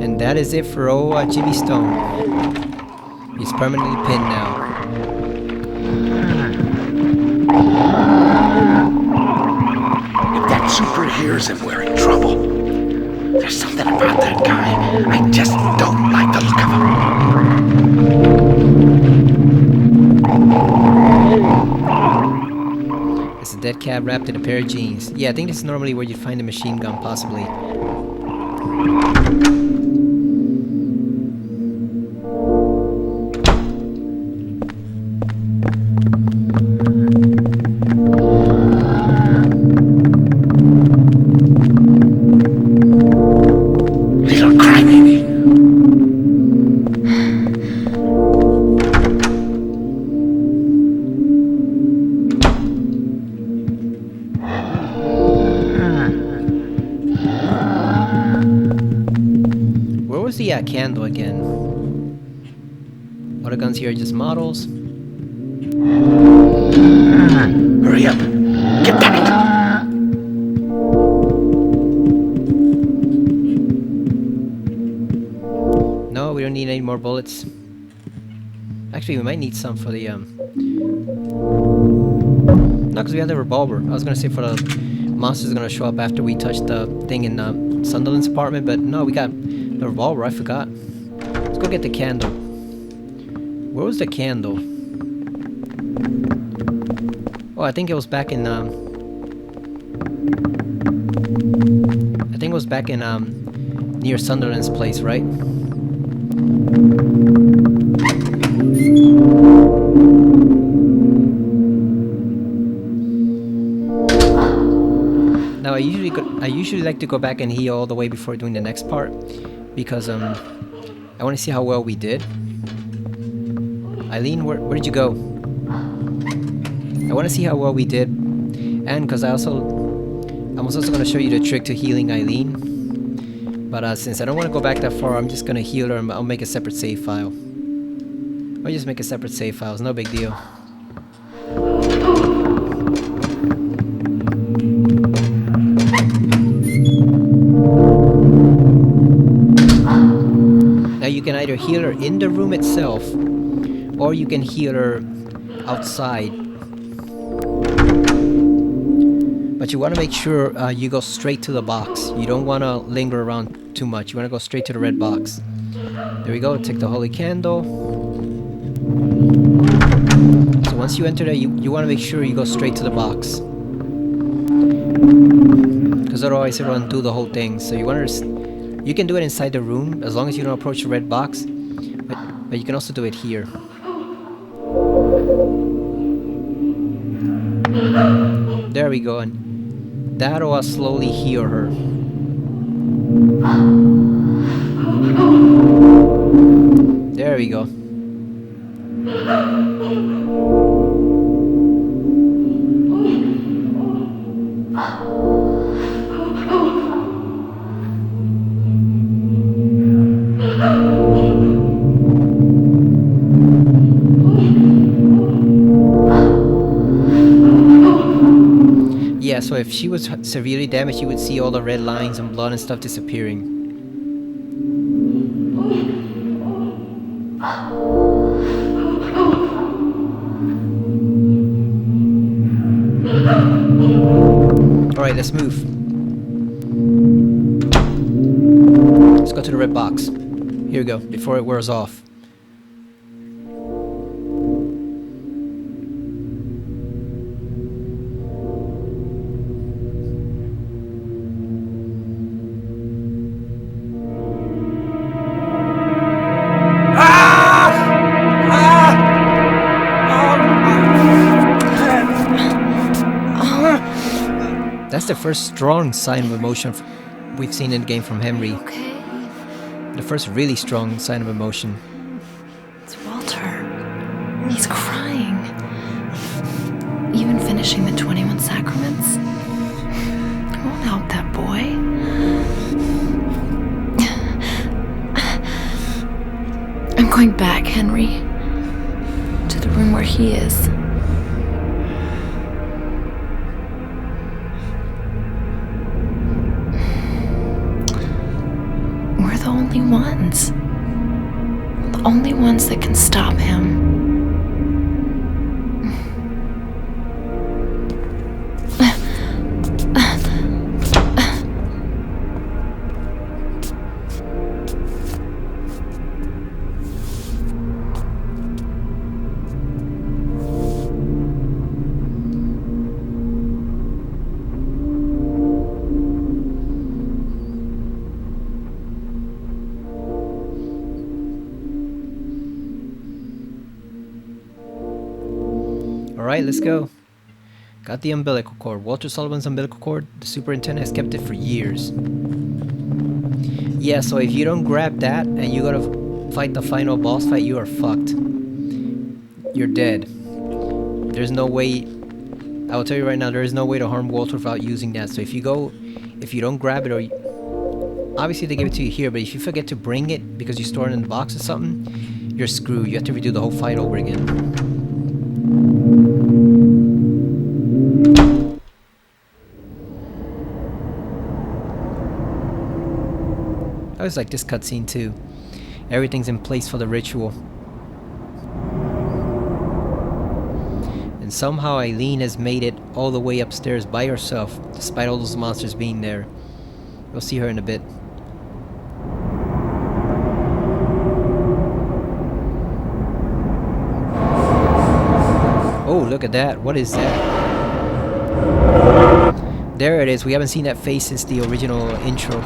And that is it for old Jimmy Stone. He's permanently pinned now. If that super hears him, we're in trouble. There's something about that guy. I just don't like the look of him. It's a dead cat wrapped in a pair of jeans. Yeah, I think this is normally where you find a machine gun, possibly. Little crybaby. Where was the candle again? All the guns here are just models. Hurry up. Get that. No, we don't need any more bullets. Actually, we might need some for the no, because we have the revolver. I was gonna say for the monster's gonna show up after we touch the thing in Sunderland's apartment, but no, we got the revolver. I forgot. Let's go get the candle. Where was the candle? Oh, I think it was back in I think it was back in near Sunderland's place, right? Now I usually like to go back and heal all the way before doing the next part, because I want to see how well we did. Eileen, where did you go? I want to see how well we did, and because I was also going to show you the trick to healing Eileen. But since I don't want to go back that far, I'm just going to heal her and I'll make a separate save file. I'll just make a separate save file, it's no big deal. Now you can either heal her in the room itself, or you can heal her outside. But you want to make sure you go straight to the box. You don't want to linger around too much. You want to go straight to the red box. There we go. Take the holy candle. So once you enter there, you want to make sure you go straight to the box. Because otherwise it'll undo the whole thing. So you want to... You can do it inside the room as long as you don't approach the red box. But you can also do it here. There we go. And that'll slowly heal her. There we go. Yeah, so if she was severely damaged, you would see all the red lines and blood and stuff disappearing. Alright, let's move. Let's go to the red box. Here we go, before it wears off. That's the first strong sign of emotion we've seen in the game from Henry. Okay. The first really strong sign of emotion. It's Walter. He's crying. Even finishing the 21 sacraments? It won't help that boy. I'm going back, Henry. To the room where he is. We're the only ones. The only ones that can stop him. Alright, let's go. Got the umbilical cord. Walter Sullivan's umbilical cord. The superintendent has kept it for years. Yeah, so if you don't grab that and you gotta fight the final boss fight, you are fucked. You're dead. There's no way... I will tell you right now, there is no way to harm Walter without using that. So if you don't grab it, or... Obviously they give it to you here, but if you forget to bring it because you store it in the box or something, you're screwed. You have to redo the whole fight over again. I always like this cutscene too. Everything's in place for the ritual. And And somehow Eileen has made it all the way upstairs by herself, despite all those monsters being there. We'll see her in a bit. Oh, look at that. What is that? There it is. We haven't seen that face since the original intro.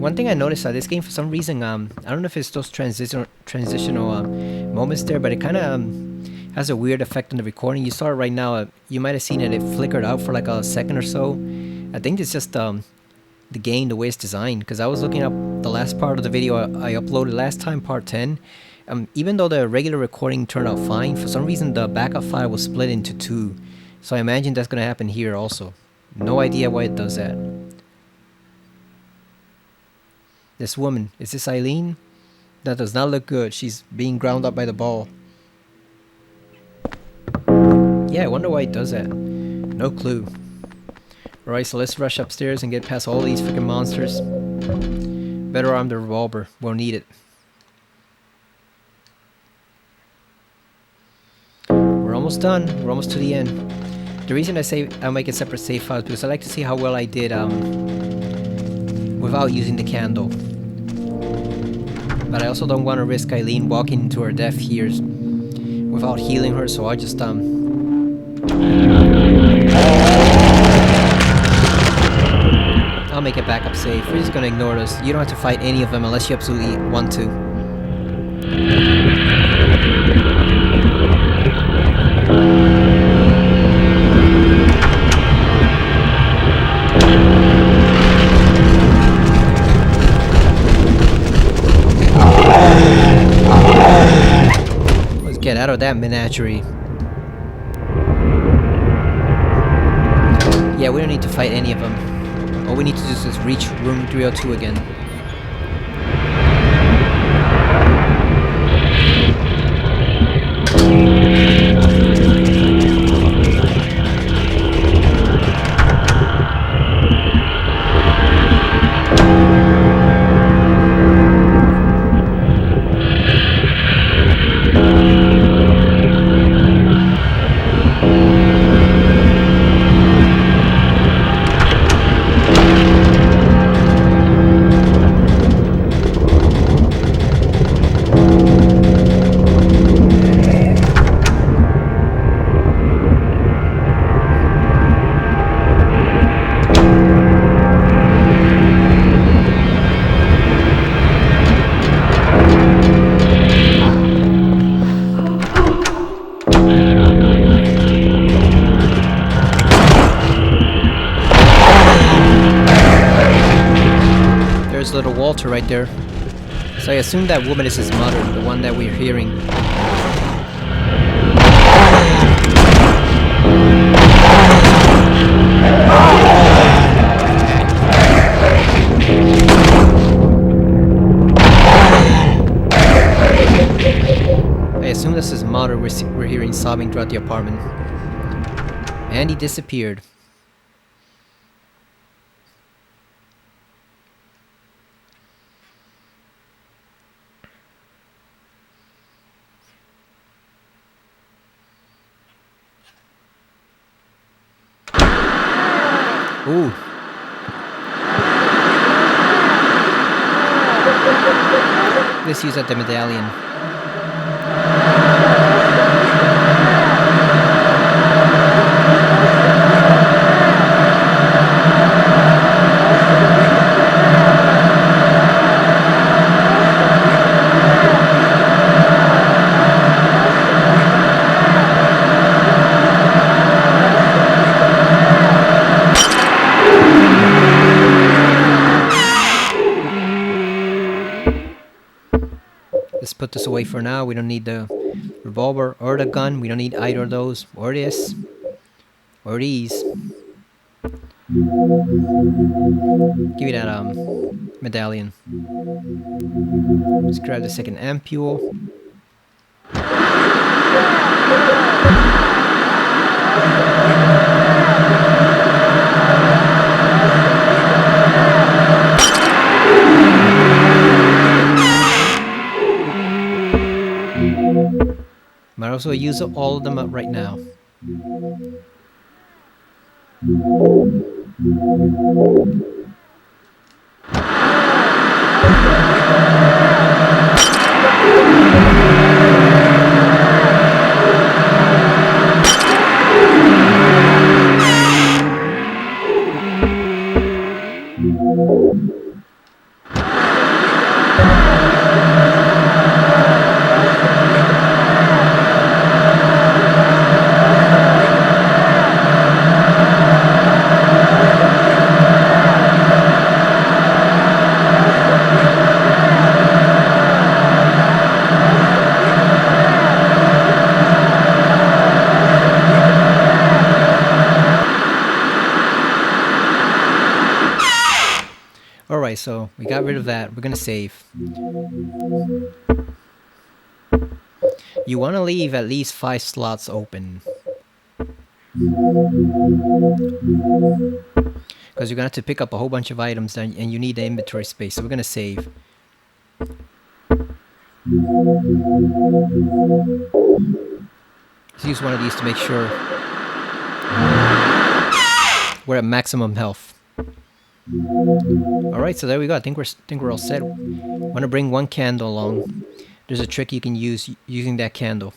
One thing I noticed this game, for some reason, I don't know if it's those transitional moments there, but it kind of has a weird effect on the recording. You saw it right now. You might have seen it. It flickered out for like a second or so. I think it's just the game, the way it's designed. Because I was looking up the last part of the video I uploaded last time, part 10. Even though the regular recording turned out fine, for some reason the backup file was split into two. So I imagine that's going to happen here also. No idea why it does that. This woman, is this Eileen? That does not look good. She's being ground up by the ball. Yeah, I wonder why it does that. No clue. Alright, so let's rush upstairs and get past all these freaking monsters. Better arm the revolver. We'll need it. We're almost done. We're almost to the end. The reason I say I'll make a separate save file is because I like to see how well I did without using the candle. But I also don't want to risk Eileen walking into her death here without healing her, so I'll just I'll make a backup save. We're just gonna ignore this. You don't have to fight any of them unless you absolutely want to. Get out of that menagerie. Yeah, we don't need to fight any of them. All we need to do is just reach room 302 again. Little Walter right there. So I assume that woman is his mother, the one that we're hearing. I assume that's his mother we're hearing sobbing throughout the apartment. And he disappeared. Ooh. Let's use the medallion. Let's put this away for now. We don't need the revolver or the gun. We don't need either of those. Or this. Or these. Give me that medallion. Let's grab the second ampule. Might also use all of them up right now. Alright, so we got rid of that. We're gonna save. You want to leave at least 5 slots open. Because you're gonna have to pick up a whole bunch of items and you need the inventory space, so we're gonna save. Let's use one of these to make sure we're at maximum health. Alright, so there we go. I think we're all set. Want to bring one candle along. There's a trick you can use using that candle.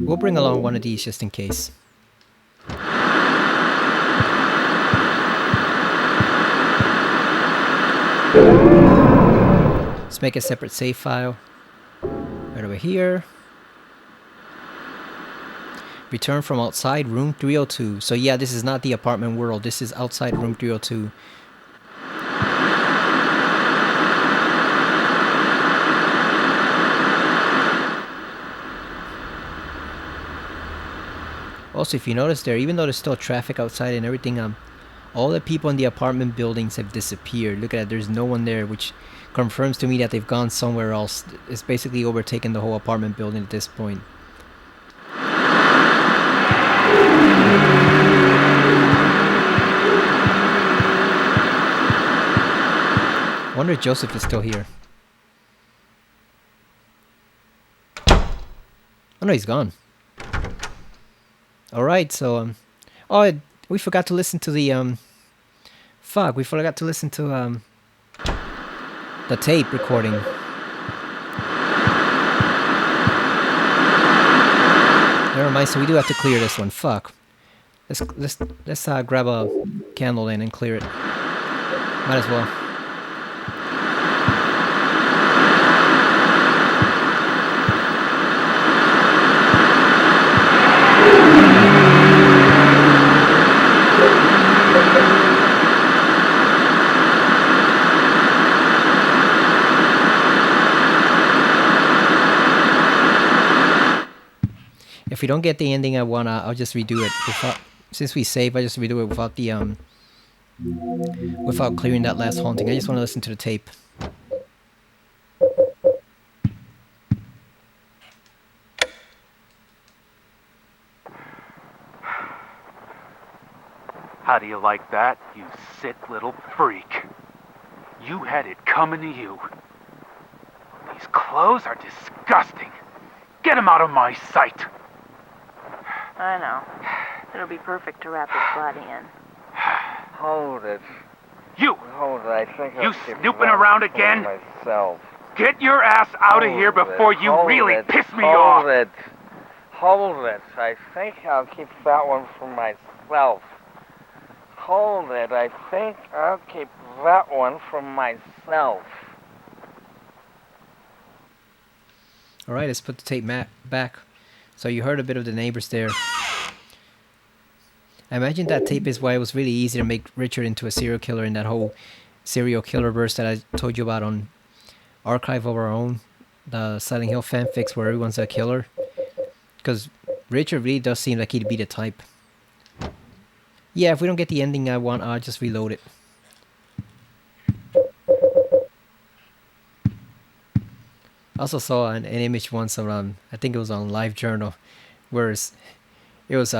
We'll bring along one of these just in case. Let's make a separate save file. Right over here. Return from outside room 302. So yeah, this is not the apartment world. This is outside room 302. Also, if you notice there, even though there's still traffic outside and everything, all the people in the apartment buildings have disappeared. Look at that, there's no one there, which confirms to me that they've gone somewhere else. It's basically overtaken the whole apartment building at this point. I wonder if Joseph is still here. Oh no, he's gone. Alright, so, oh, we forgot to listen to the, fuck, we forgot to listen to, the tape recording. Never mind, so we do have to clear this one, fuck. Let's grab a candle in and clear it. Might as well. If we don't get the ending I want, I'll just redo it. Since we save, I just redo it without the without clearing that last haunting. I just want to listen to the tape. How do you like that, you sick little freak? You had it coming to you. These clothes are disgusting. Get them out of my sight. I know. It'll be perfect to wrap his body in. Hold it. You! Hold it. I think You I'll keep snooping that around for again? myself. Get your ass out of here Hold before it, you hold really it, piss me off! Hold it. Hold it. I think I'll keep that one for myself. Hold it. I think I'll keep that one for myself. All right, let's put the tape back. So you heard a bit of the neighbors there. I imagine that tape is why it was really easy to make Richard into a serial killer in that whole serial killer verse that I told you about on Archive of Our Own, the Silent Hill fanfics where everyone's a killer. Because Richard really does seem like he'd be the type. Yeah, if we don't get the ending I want, I'll just reload it. I also saw an image once around, I think it was on LiveJournal, where it was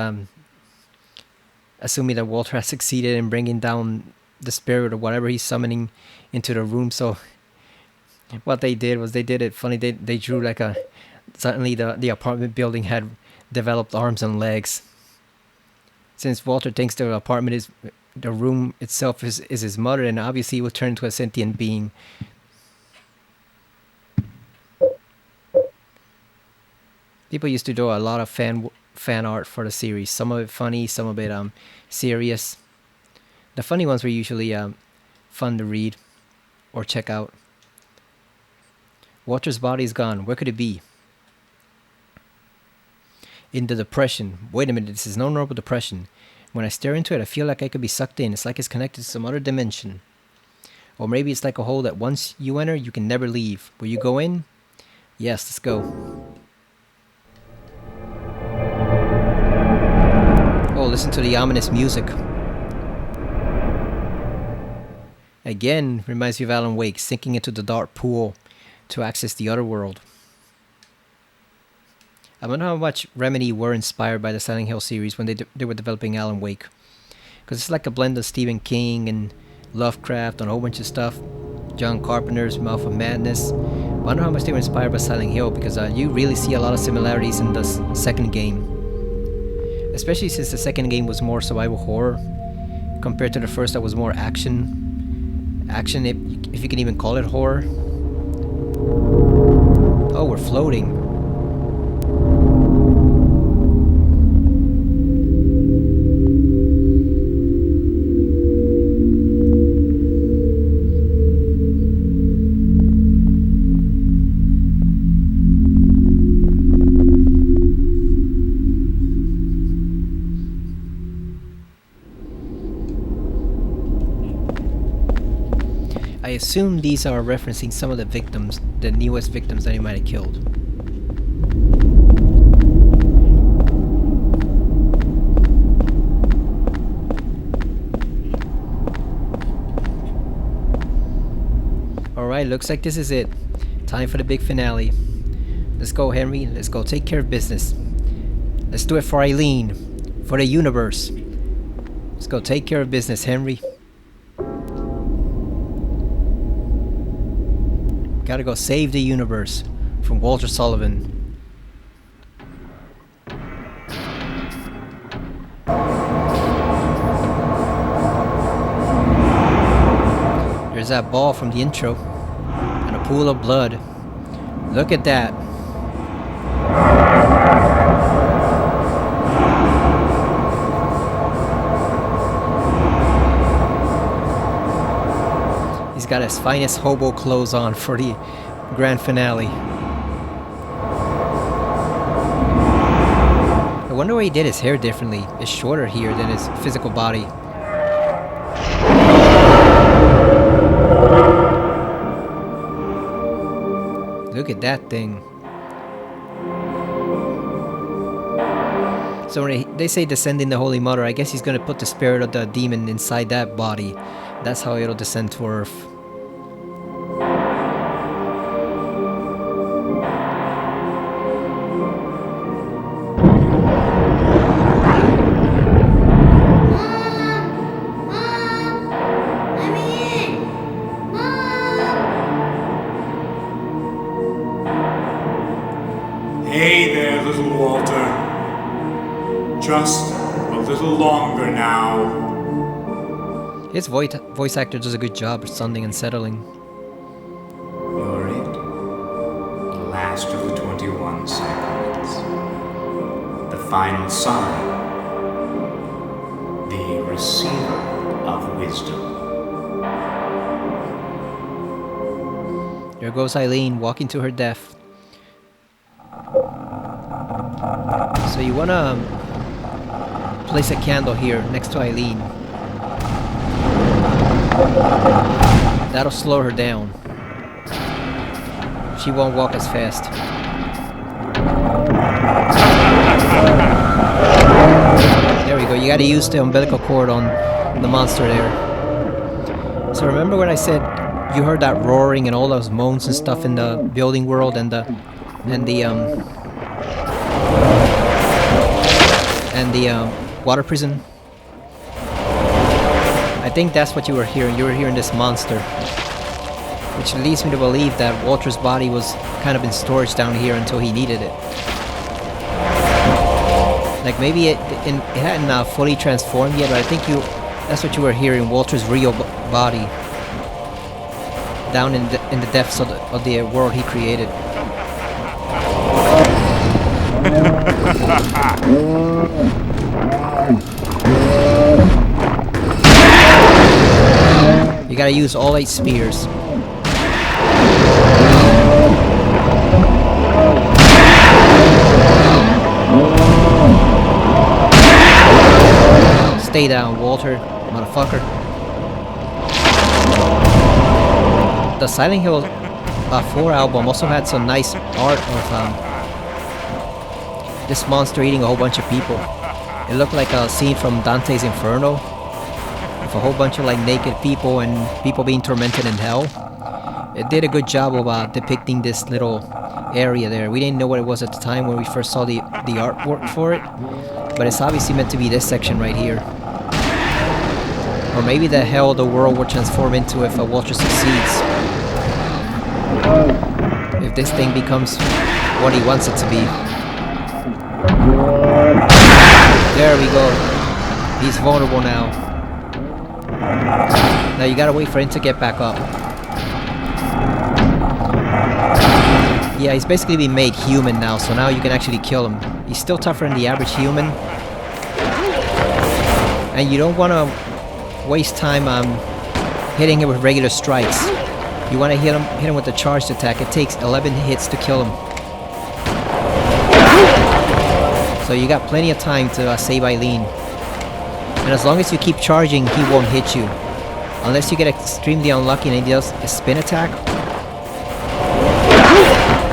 assuming that Walter has succeeded in bringing down the spirit or whatever he's summoning into the room. So what they did was they did it funny. They drew like suddenly the apartment building had developed arms and legs. Since Walter thinks the apartment is, the room itself is his mother, and obviously he will turn into a sentient being. People used to do a lot of fan art for the series. Some of it funny, some of it serious. The funny ones were usually fun to read or check out. Walter's body's gone. Where could it be? In the depression. Wait a minute, this is no normal depression. When I stare into it, I feel like I could be sucked in. It's like it's connected to some other dimension. Or maybe it's like a hole that once you enter, you can never leave. Will you go in? Yes, let's go. Oh, listen to the ominous music. Again, reminds me of Alan Wake, sinking into the dark pool to access the other world. I wonder how much Remedy were inspired by the Silent Hill series when they were developing Alan Wake. Because it's like a blend of Stephen King and Lovecraft and a whole bunch of stuff. John Carpenter's Mouth of Madness. I wonder how much they were inspired by Silent Hill, because you really see a lot of similarities in the second game. Especially since the second game was more survival horror compared to the first that was more action. Action, if you can even call it horror. Oh, we're floating. I assume these are referencing some of the victims, the newest victims that he might have killed. Alright, looks like this is it. Time for the big finale. Let's go, Henry. Let's go take care of business. Let's do it for Eileen. For the universe. Let's go take care of business, Henry. Gotta go save the universe from Walter Sullivan. There's that ball from the intro and a pool of blood. Look at that. He's got his finest hobo clothes on for the grand finale. I wonder why he did his hair differently. It's shorter here than his physical body. Look at that thing. So when they say descending the Holy Mother, I guess he's going to put the spirit of the demon inside that body. That's how it'll descend to Earth. Hey there, little Walter. Just a little longer now. His voice actor does a good job of sounding and settling. You're it. The last of the 21 sacraments. The final sign. The receiver of wisdom. There goes Eileen walking to her death. So you wanna place a candle here next to Eileen. That'll slow her down. She won't walk as fast. There we go. You gotta use the umbilical cord on the monster there. So remember when I said you heard that roaring and all those moans and stuff in the building world and the water prison? I think that's what you were hearing. You were hearing this monster. Which leads me to believe that Walter's body was kind of in storage down here until he needed it. Like maybe it hadn't fully transformed yet, but I think that's what you were hearing, Walter's real body. Down in the depths of the world he created. You gotta use all 8 spears. Stay down, Walter, motherfucker. The Silent Hill 4 album also had some nice art of this monster eating a whole bunch of people. It looked like a scene from Dante's Inferno, with a whole bunch of like naked people and people being tormented in hell. It did a good job of depicting this little area there. We didn't know what it was at the time when we first saw the artwork for it, but it's obviously meant to be this section right here. Or maybe the hell the world will transform into if Walter succeeds. If this thing becomes what he wants it to be. There we go. He's vulnerable now. Now you gotta wait for him to get back up. Yeah, he's basically been made human now, so now you can actually kill him. He's still tougher than the average human. And you don't want to waste time hitting him with regular strikes. You want to hit him with a charged attack. It takes 11 hits to kill him. So you got plenty of time to save Eileen. And as long as you keep charging, he won't hit you. Unless you get extremely unlucky and he does a spin attack.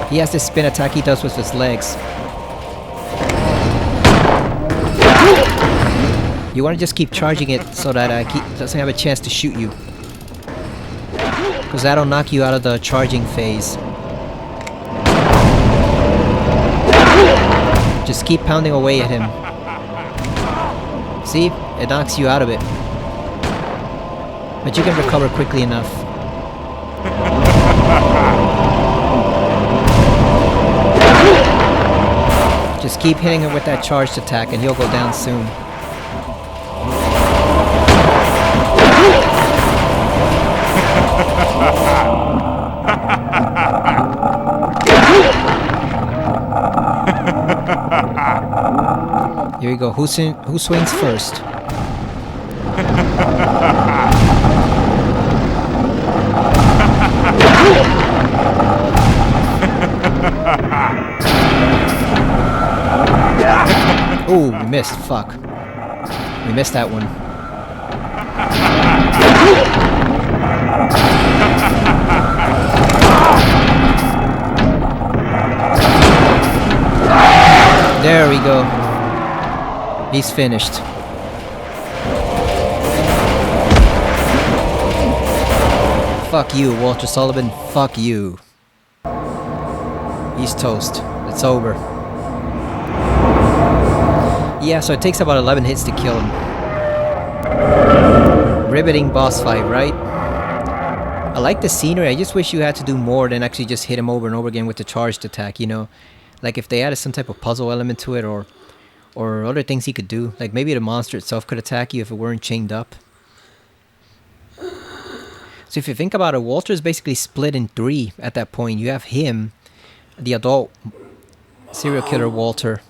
He has this spin attack he does with his legs. You want to just keep charging it so that he doesn't have a chance to shoot you. Because that'll knock you out of the charging phase. Just keep pounding away at him. See? It knocks you out of it. But you can recover quickly enough. Just keep hitting him with that charged attack and he'll go down soon. Here we go. Who swings first? Ooh, we missed. Fuck. We missed that one. There we go. He's finished. Fuck you, Walter Sullivan. Fuck you. He's toast. It's over. Yeah, so it takes about 11 hits to kill him. Riveting boss fight, right? I like the scenery. I just wish you had to do more than actually just hit him over and over again with the charged attack, you know? Like if they added some type of puzzle element to it or other things he could do. Like maybe the monster itself could attack you if it weren't chained up. So if you think about it, Walter is basically split in 3 at that point. You have him, the adult serial killer Walter.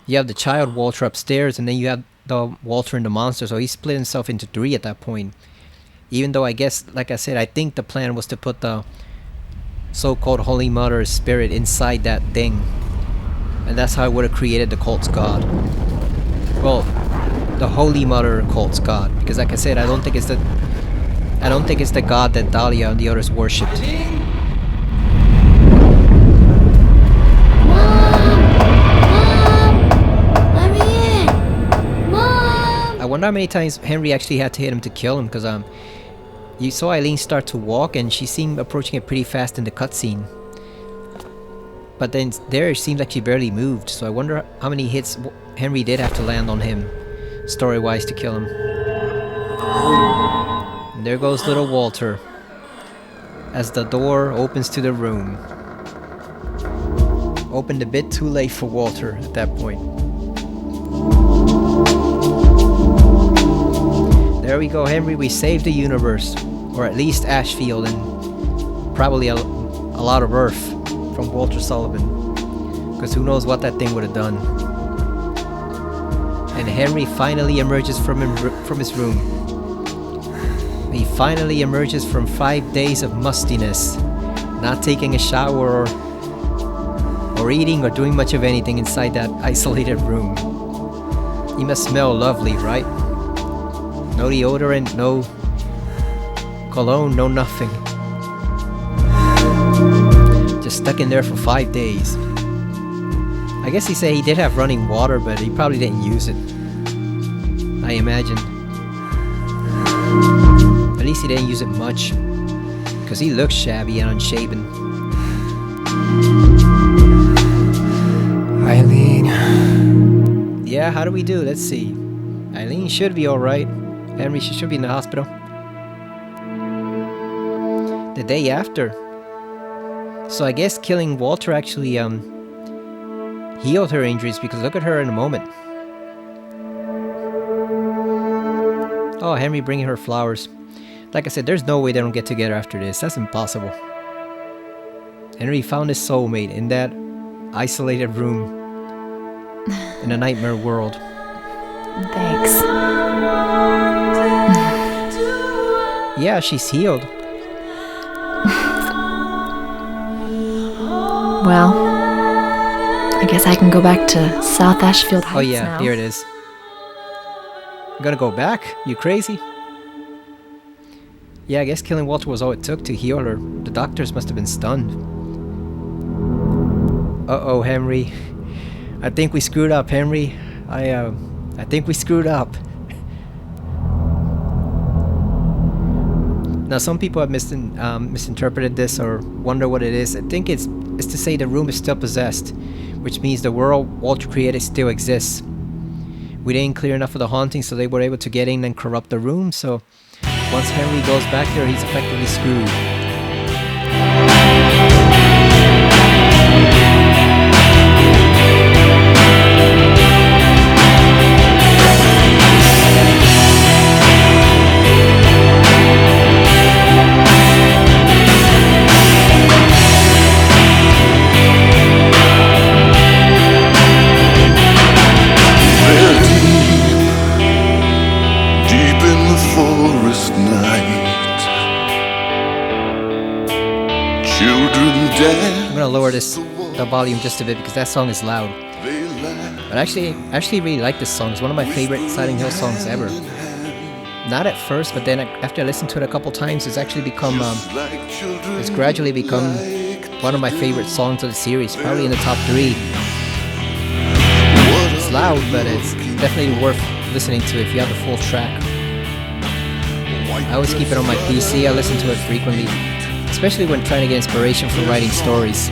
You have the child Walter upstairs, and then you have the Walter and the monster. So he split himself into 3 at that point. Even though I guess, like I said, I think the plan was to put the so-called Holy Mother's spirit inside that thing. And that's how I would have created the cult's god. Well, the Holy Mother cult's god. Because like I said, I don't think it's the god that Dahlia and the others worshipped. I wonder how many times Henry actually had to hit him to kill him, because you saw Eileen start to walk and she seemed approaching it pretty fast in the cutscene. But then there it seems like she barely moved, so I wonder how many hits Henry did have to land on him, story-wise, to kill him. And there goes little Walter, as the door opens to the room. Opened a bit too late for Walter at that point. There we go, Henry, we saved the universe. Or at least Ashfield, and probably a lot of Earth from Walter Sullivan. Because who knows what that thing would have done. And Henry finally emerges from his room. He finally emerges from 5 days of mustiness. Not taking a shower or eating or doing much of anything inside that isolated room. He must smell lovely, right? No deodorant, no cologne, no nothing. Just stuck in there for 5 days. I guess he said he did have running water, but he probably didn't use it, I imagine. At least he didn't use it much, because he looks shabby and unshaven. Eileen. Yeah, how do we do? Let's see. Eileen should be alright. Henry, she should be in the hospital. The day after. So I guess killing Walter actually healed her injuries, because look at her in a moment. Oh, Henry bringing her flowers. Like I said, there's no way they don't get together after this. That's impossible. Henry found his soulmate in that isolated room in a nightmare world. Thanks. Yeah, she's healed. Well, I guess I can go back to South Ashfield Heights Oh yeah, now. here it is. You gonna go back? You crazy? Yeah, I guess killing Walter was all it took to heal her. The doctors must have been stunned. Uh-oh, Henry. I think we screwed up, Henry. I think we screwed up. Now, some people have misinterpreted this or wonder what it is. I think it's to say the room is still possessed, which means the world Walter created still exists. We didn't clear enough of the haunting, so they were able to get in and corrupt the room. So once Henry goes back there, he's effectively screwed. I'm gonna lower the volume just a bit because that song is loud. But actually, I actually really like this song. It's one of my favorite Silent Hill songs ever. Not at first, but then after I listened to it a couple times, it's actually become, it's gradually become one of my favorite songs of the series, probably in the top 3. It's loud, but it's definitely worth listening to if you have the full track. I always keep it on my PC. I listen to it frequently, especially when trying to get inspiration for writing stories.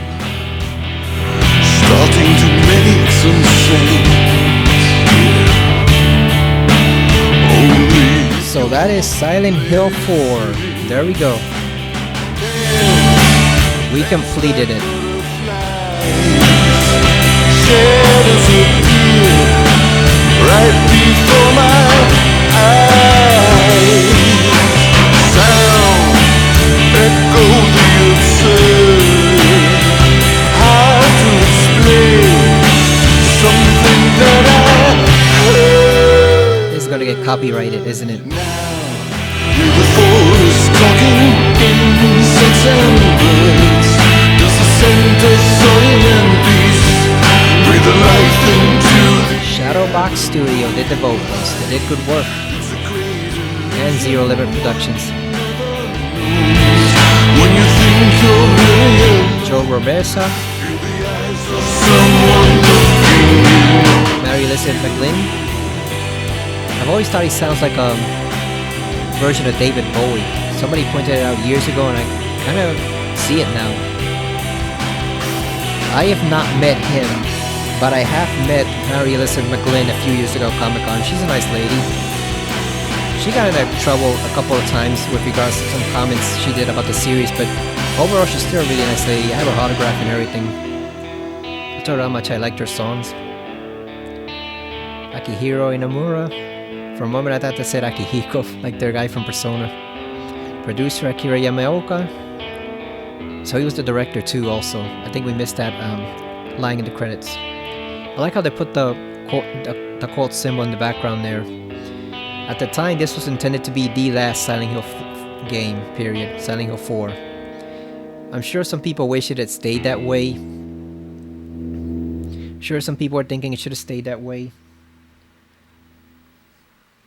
Starting to make some sense. So that is Silent Hill 4. There we go. We completed it. Shadows appear right before my eyes. Sound echo the absurd. How to explain something that I heard? This is gonna get copyrighted, isn't it? The forest talking insects and birds. Does the scent of soil and peace breathe Shadowbox Studio did the vocals. They did good work. And Zero Limit Productions. Joe Roberta. Mary Elizabeth McGlynn. I've always thought he sounds like a version of David Bowie. Somebody pointed it out years ago and I kind of see it now. I have not met him, but I have met Mary Elizabeth McGlynn a few years ago at Comic-Con. She's a nice lady. She got into trouble a couple of times with regards to some comments she did about the series, but overall she's still a really nice lady. I have her autograph and everything. I told her how much I liked her songs. Akihiro Inamura. For a moment I thought they said Akihiko, like their guy from Persona. Producer Akira Yamaoka. So he was the director too also. I think we missed that line in the credits. I like how they put the quote symbol in the background there. At the time this was intended to be the last Silent Hill game, period. Silent Hill 4. I'm sure some people wish it had stayed that way. Sure some people are thinking it should have stayed that way.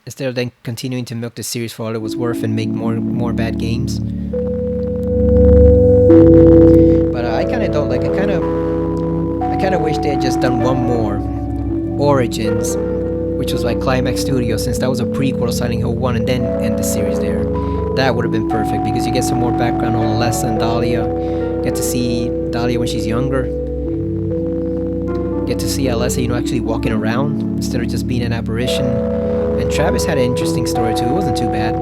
Instead of then continuing to milk the series for all it was worth and make more bad games. But I kind of don't like. I kind of wish they had just done one more, Origins, which was like Climax Studios, since that was a prequel to Silent Hill 1, and then end the series there. That would have been perfect because you get some more background on Alessa and Dahlia. Get to see Dahlia when she's younger. Get to see Alessa, actually walking around instead of just being an apparition. And Travis had an interesting story too. It wasn't too bad.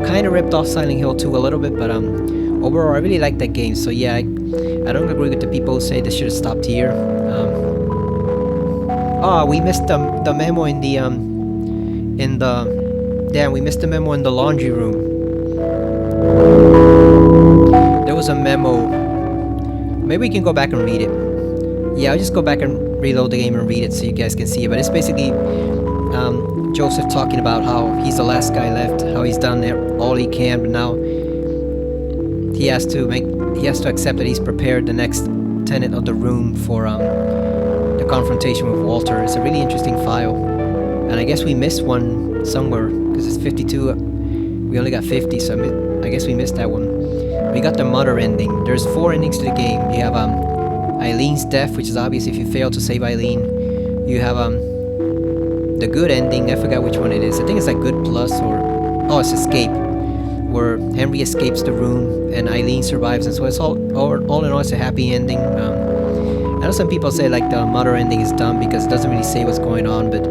Kind of ripped off Silent Hill 2 a little bit, but overall I really liked that game. So yeah, I don't agree with the people who say they should have stopped here. We missed the memo in the we missed the memo in the laundry room. There was a memo. Maybe we can go back and read it. Yeah, I'll just go back and reload the game and read it so you guys can see it. But it's basically Joseph talking about how he's the last guy left, how he's done all he can, but now he has to accept that he's prepared the next tenant of the room for the confrontation with Walter. It's a really interesting file, and I guess we missed one somewhere because it's 52. We only got 50, so I guess we missed that one. We got the mother ending. There's 4 endings to the game. You have Eileen's death, which is obvious if you fail to save Eileen. You have the good ending. I forgot which one it is. I think it's like good plus it's escape, where Henry escapes the room and Eileen survives, and so it's all in all it's a happy ending. I know some people say like the mother ending is dumb because it doesn't really say what's going on, but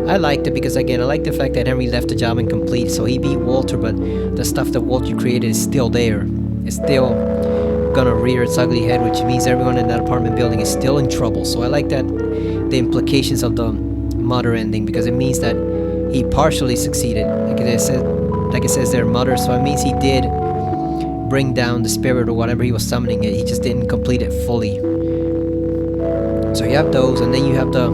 I liked it because again I like the fact that Henry left the job incomplete, so he beat Walter, but the stuff that Walter created is still there. It's still gonna rear its ugly head, which means everyone in that apartment building is still in trouble. So I like that the implications of the mother ending, because it means that he partially succeeded, like it says their mother, so it means he did bring down the spirit or whatever he was summoning it. He just didn't complete it fully. So you have those, and then you have the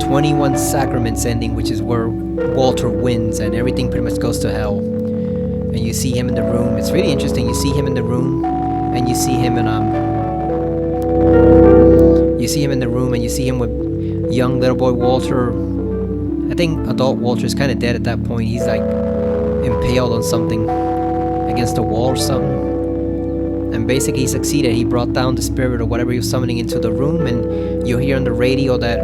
21 Sacraments ending, which is where Walter wins and everything pretty much goes to hell. And you see him in the room. It's really interesting. You see him in the room, and you see him with young little boy Walter. I think adult Walter is kind of dead at that point. He's like impaled on something against the wall or something. And basically he succeeded. He brought down the spirit or whatever he was summoning into the room, and you hear on the radio that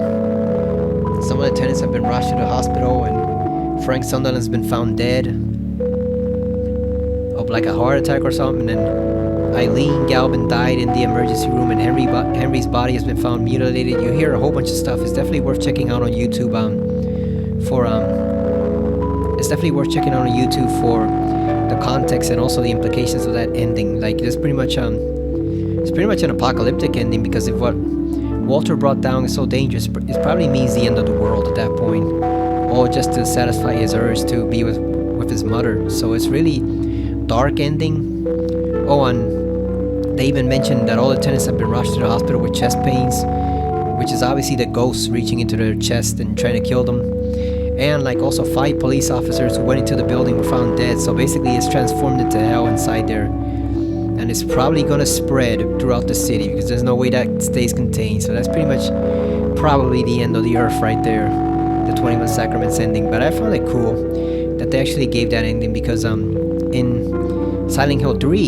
some of the tenants have been rushed to the hospital and Frank Sunderland's been found dead of like a heart attack or something, and Eileen Galvin died in the emergency room, and Henry's body has been found mutilated. You hear a whole bunch of stuff. It's definitely worth checking out on YouTube for the context and also the implications of that ending. Like it's pretty much an apocalyptic ending, because if what Walter brought down is so dangerous, it probably means the end of the world at that point, or just to satisfy his urge to be with his mother. So it's really dark ending. Oh, and they even mentioned that all the tenants have been rushed to the hospital with chest pains, which is obviously the ghosts reaching into their chest and trying to kill them. And like also 5 police officers who went into the building were found dead. So basically it's transformed into hell inside there, and it's probably gonna spread throughout the city because there's no way that stays contained. So that's pretty probably the end of the earth right there, the 21 Sacraments ending. But I found it cool that they actually gave that ending because in Silent Hill 3,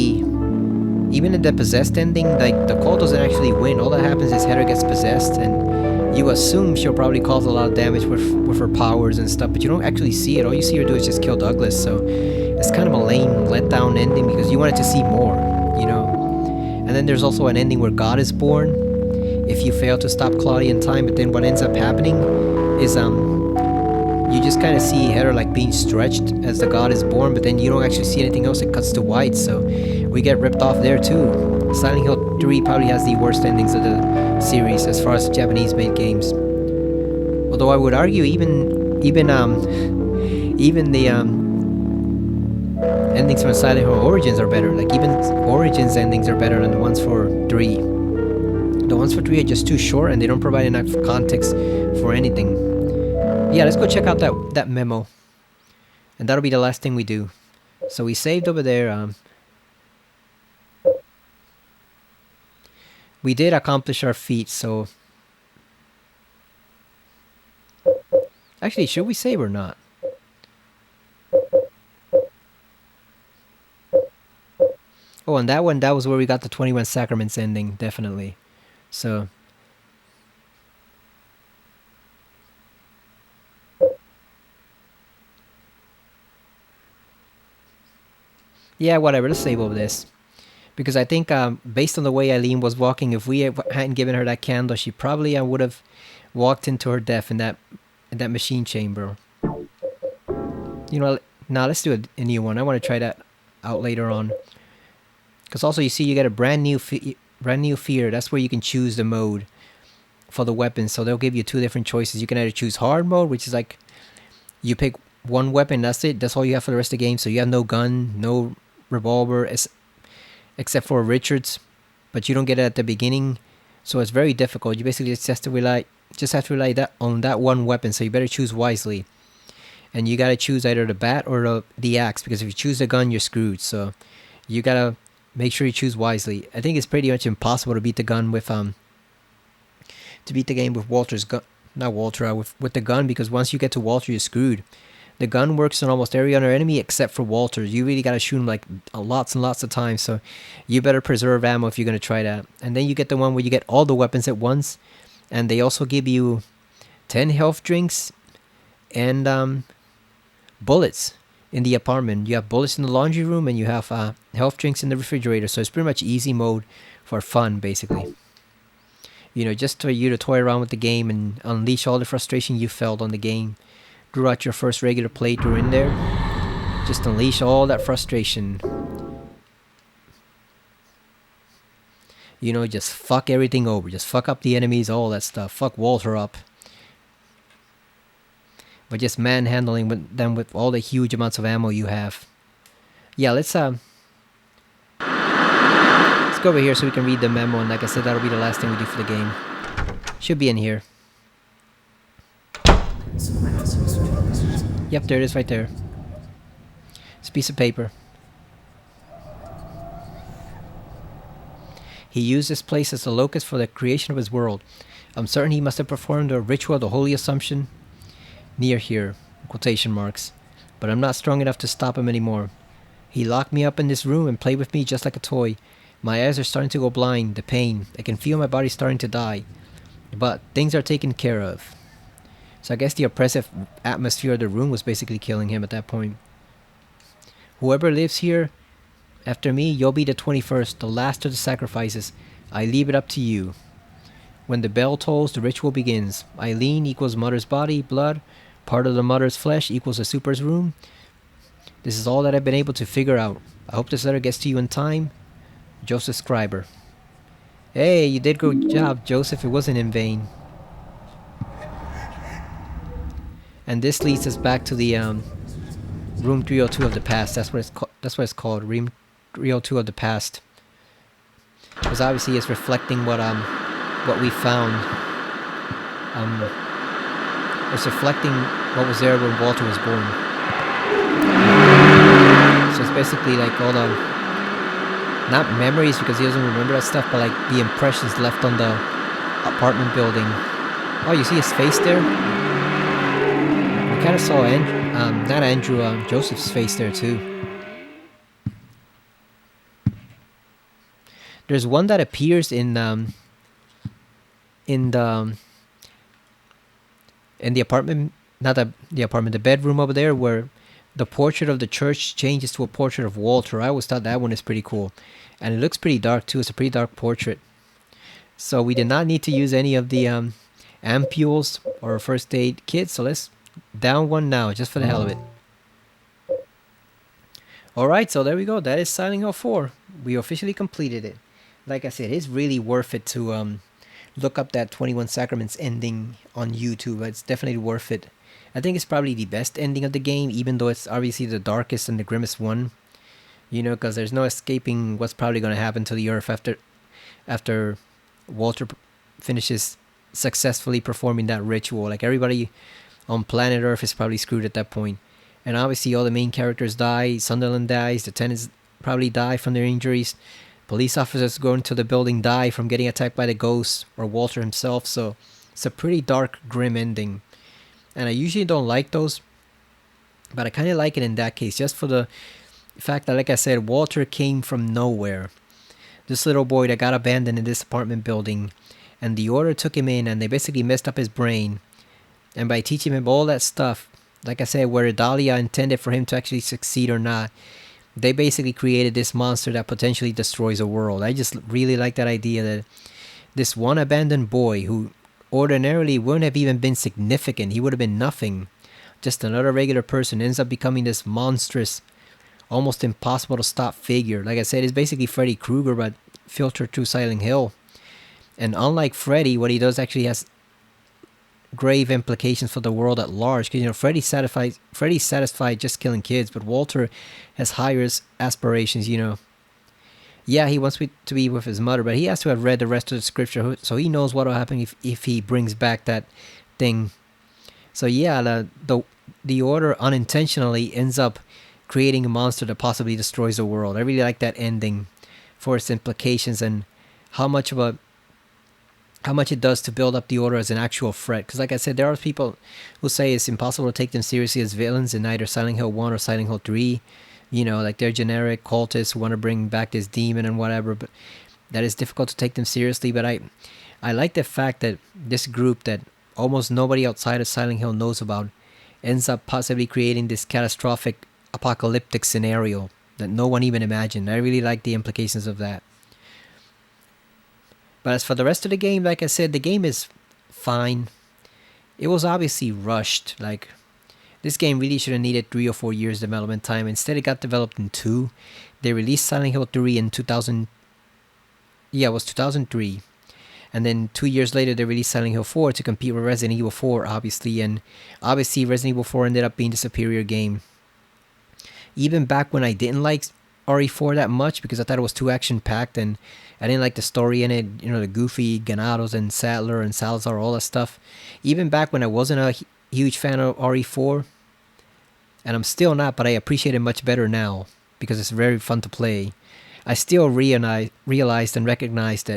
even in the possessed ending, like the cult doesn't actually win. All that happens is Heather gets possessed, and you assume she'll probably cause a lot of damage with her powers and stuff, but you don't actually see it. All you see her do is just kill Douglas. So it's kind of a lame letdown ending because you wanted to see more, you know. And then there's also an ending where God is born if you fail to stop Claudia in time. But then what ends up happening is you just kind of see Heather like being stretched as the God is born, but then you don't actually see anything else. It cuts to white, so we get ripped off there too. Silent Hill 3 probably has the worst endings of the series as far as Japanese-made games. Although I would argue even the endings from Silent Hill Origins are better. Like even Origins endings are better than the ones for 3. The ones for 3 are just too short and they don't provide enough context for anything. Yeah, let's go check out that memo. And that'll be the last thing we do. So we saved over there. We did accomplish our feat, so... Actually, should we save or not? Oh, and that one, that was where we got the 21 Sacraments ending, definitely. So... yeah, whatever, let's save over this. Because I think, based on the way Eileen was walking, if we hadn't given her that candle, she probably would have walked into her death in that machine chamber. You know, now let's do a new one. I want to try that out later on. Because also, you see, you get a brand new fear. That's where you can choose the mode for the weapons. So they'll give you 2 different choices. You can either choose hard mode, which is like you pick one weapon, that's it. That's all you have for the rest of the game. So you have no gun, no revolver, except for Richards, but you don't get it at the beginning, so it's very difficult. You basically just have to rely on that one weapon. So you better choose wisely, and you gotta choose either the bat or the axe, because if you choose the gun, you're screwed. So you gotta make sure you choose wisely. I think it's pretty much impossible to beat the gun with to beat the game with Walter's gun, not Walter, with the gun, because once you get to Walter, you're screwed. The gun works on almost every other enemy except for Walter. You really gotta shoot him like lots and lots of times, so you better preserve ammo if you're gonna try that. And then you get the one where you get all the weapons at once, and they also give you 10 health drinks and bullets in the apartment. You have bullets in the laundry room, and you have health drinks in the refrigerator. So it's pretty much easy mode for fun, basically. You know, just for you to toy around with the game and unleash all the frustration you felt on the game throughout your first regular playthrough in there. Just unleash all that frustration. You know, just fuck everything over. Just fuck up the enemies, all that stuff. Fuck Walter up. But just manhandling them with all the huge amounts of ammo you have. Yeah, let's go over here so we can read the memo, and like I said, that'll be the last thing we do for the game. Should be in here. Yep, there it is right there. It's a piece of paper. He used this place as the locus for the creation of his world. I'm certain he must have performed a ritual of the Holy Assumption near here, quotation marks. But I'm not strong enough to stop him anymore. He locked me up in this room and played with me just like a toy. My eyes are starting to go blind, the pain. I can feel my body starting to die. But things are taken care of. So I guess the oppressive atmosphere of the room was basically killing him at that point. Whoever lives here after me, you'll be the 21st, the last of the sacrifices. I leave it up to you. When the bell tolls, the ritual begins. Eileen equals Mother's body, blood. Part of the Mother's flesh equals the Super's room. This is all that I've been able to figure out. I hope this letter gets to you in time. Joseph Scriber. Hey, you did a good job, Joseph. It wasn't in vain. And this leads us back to the room 302 of the past. That's what it's called. Room 302 of the past. Because obviously it's reflecting what we found. It's reflecting what was there when Walter was born. So it's basically like all the, not memories because he doesn't remember that stuff, but like the impressions left on the apartment building Oh, you see his face there? I kind of saw not Andrew, Joseph's face there too. There's one that appears in the apartment, not the apartment, the bedroom over there, where the portrait of the church changes to a portrait of Walter. I always thought that one is pretty cool, and it looks pretty dark too. It's a pretty dark portrait. So we did not need to use any of the ampules or first aid kits. So let's down one now, just for the hell of it. All right, so there we go. That is Silent Hill 4. We officially completed it. Like I said, it's really worth it to look up that 21 Sacraments ending on YouTube. It's definitely worth it. I think it's probably the best ending of the game, even though it's obviously the darkest and the grimmest one. You know, because there's no escaping what's probably going to happen to the Earth after Walter finishes successfully performing that ritual. Like, everybody on planet Earth is probably screwed at that point. And obviously all the main characters die. Sunderland dies. The tenants probably die from their injuries. Police officers going to the building die from getting attacked by the ghosts or Walter himself. So it's a pretty dark, grim ending. And I usually don't like those, but I kind of like it in that case, just for the fact that, like I said, Walter came from nowhere. This little boy that got abandoned in this apartment building, and the Order took him in and they basically messed up his brain. And by teaching him all that stuff, like I said, whether Dahlia intended for him to actually succeed or not, they basically created this monster that potentially destroys a world. I just really like that idea that this one abandoned boy who ordinarily wouldn't have even been significant, he would have been nothing, just another regular person, ends up becoming this monstrous, almost impossible to stop figure. Like I said, it's basically Freddy Krueger but filtered through Silent Hill. And unlike Freddy, what he does actually has grave implications for the world at large. Because, you know, Freddy's satisfied just killing kids, but Walter has higher aspirations. You know, yeah, he wants to be with his mother, but he has to have read the rest of the scripture, so he knows what will happen if he brings back that thing. So yeah, the Order unintentionally ends up creating a monster that possibly destroys the world. I really like that ending for its implications and how much it does to build up the Order as an actual threat. Because like I said, there are people who say it's impossible to take them seriously as villains in either Silent Hill 1 or Silent Hill 3. You know, like they're generic cultists who want to bring back this demon and whatever, but that is difficult to take them seriously. But I like the fact that this group that almost nobody outside of Silent Hill knows about ends up possibly creating this catastrophic apocalyptic scenario that no one even imagined. I really like the implications of that. But as for the rest of the game, like I said, the game is fine. It was obviously rushed. Like, this game really should have needed 3 or 4 years development time. Instead, it got developed in 2. They released Silent Hill 3 in 2000. Yeah, it was 2003. And then 2 years later, they released Silent Hill 4 to compete with Resident Evil 4, obviously. And obviously, Resident Evil 4 ended up being the superior game. Even back when I didn't like RE4 that much because I thought it was too action-packed and I didn't like the story in it, you know, the goofy Ganados and Sadler and Salazar, all that stuff. Even back when I wasn't a huge fan of RE4, and I'm still not, but I appreciate it much better now because it's very fun to play. I still realized and recognized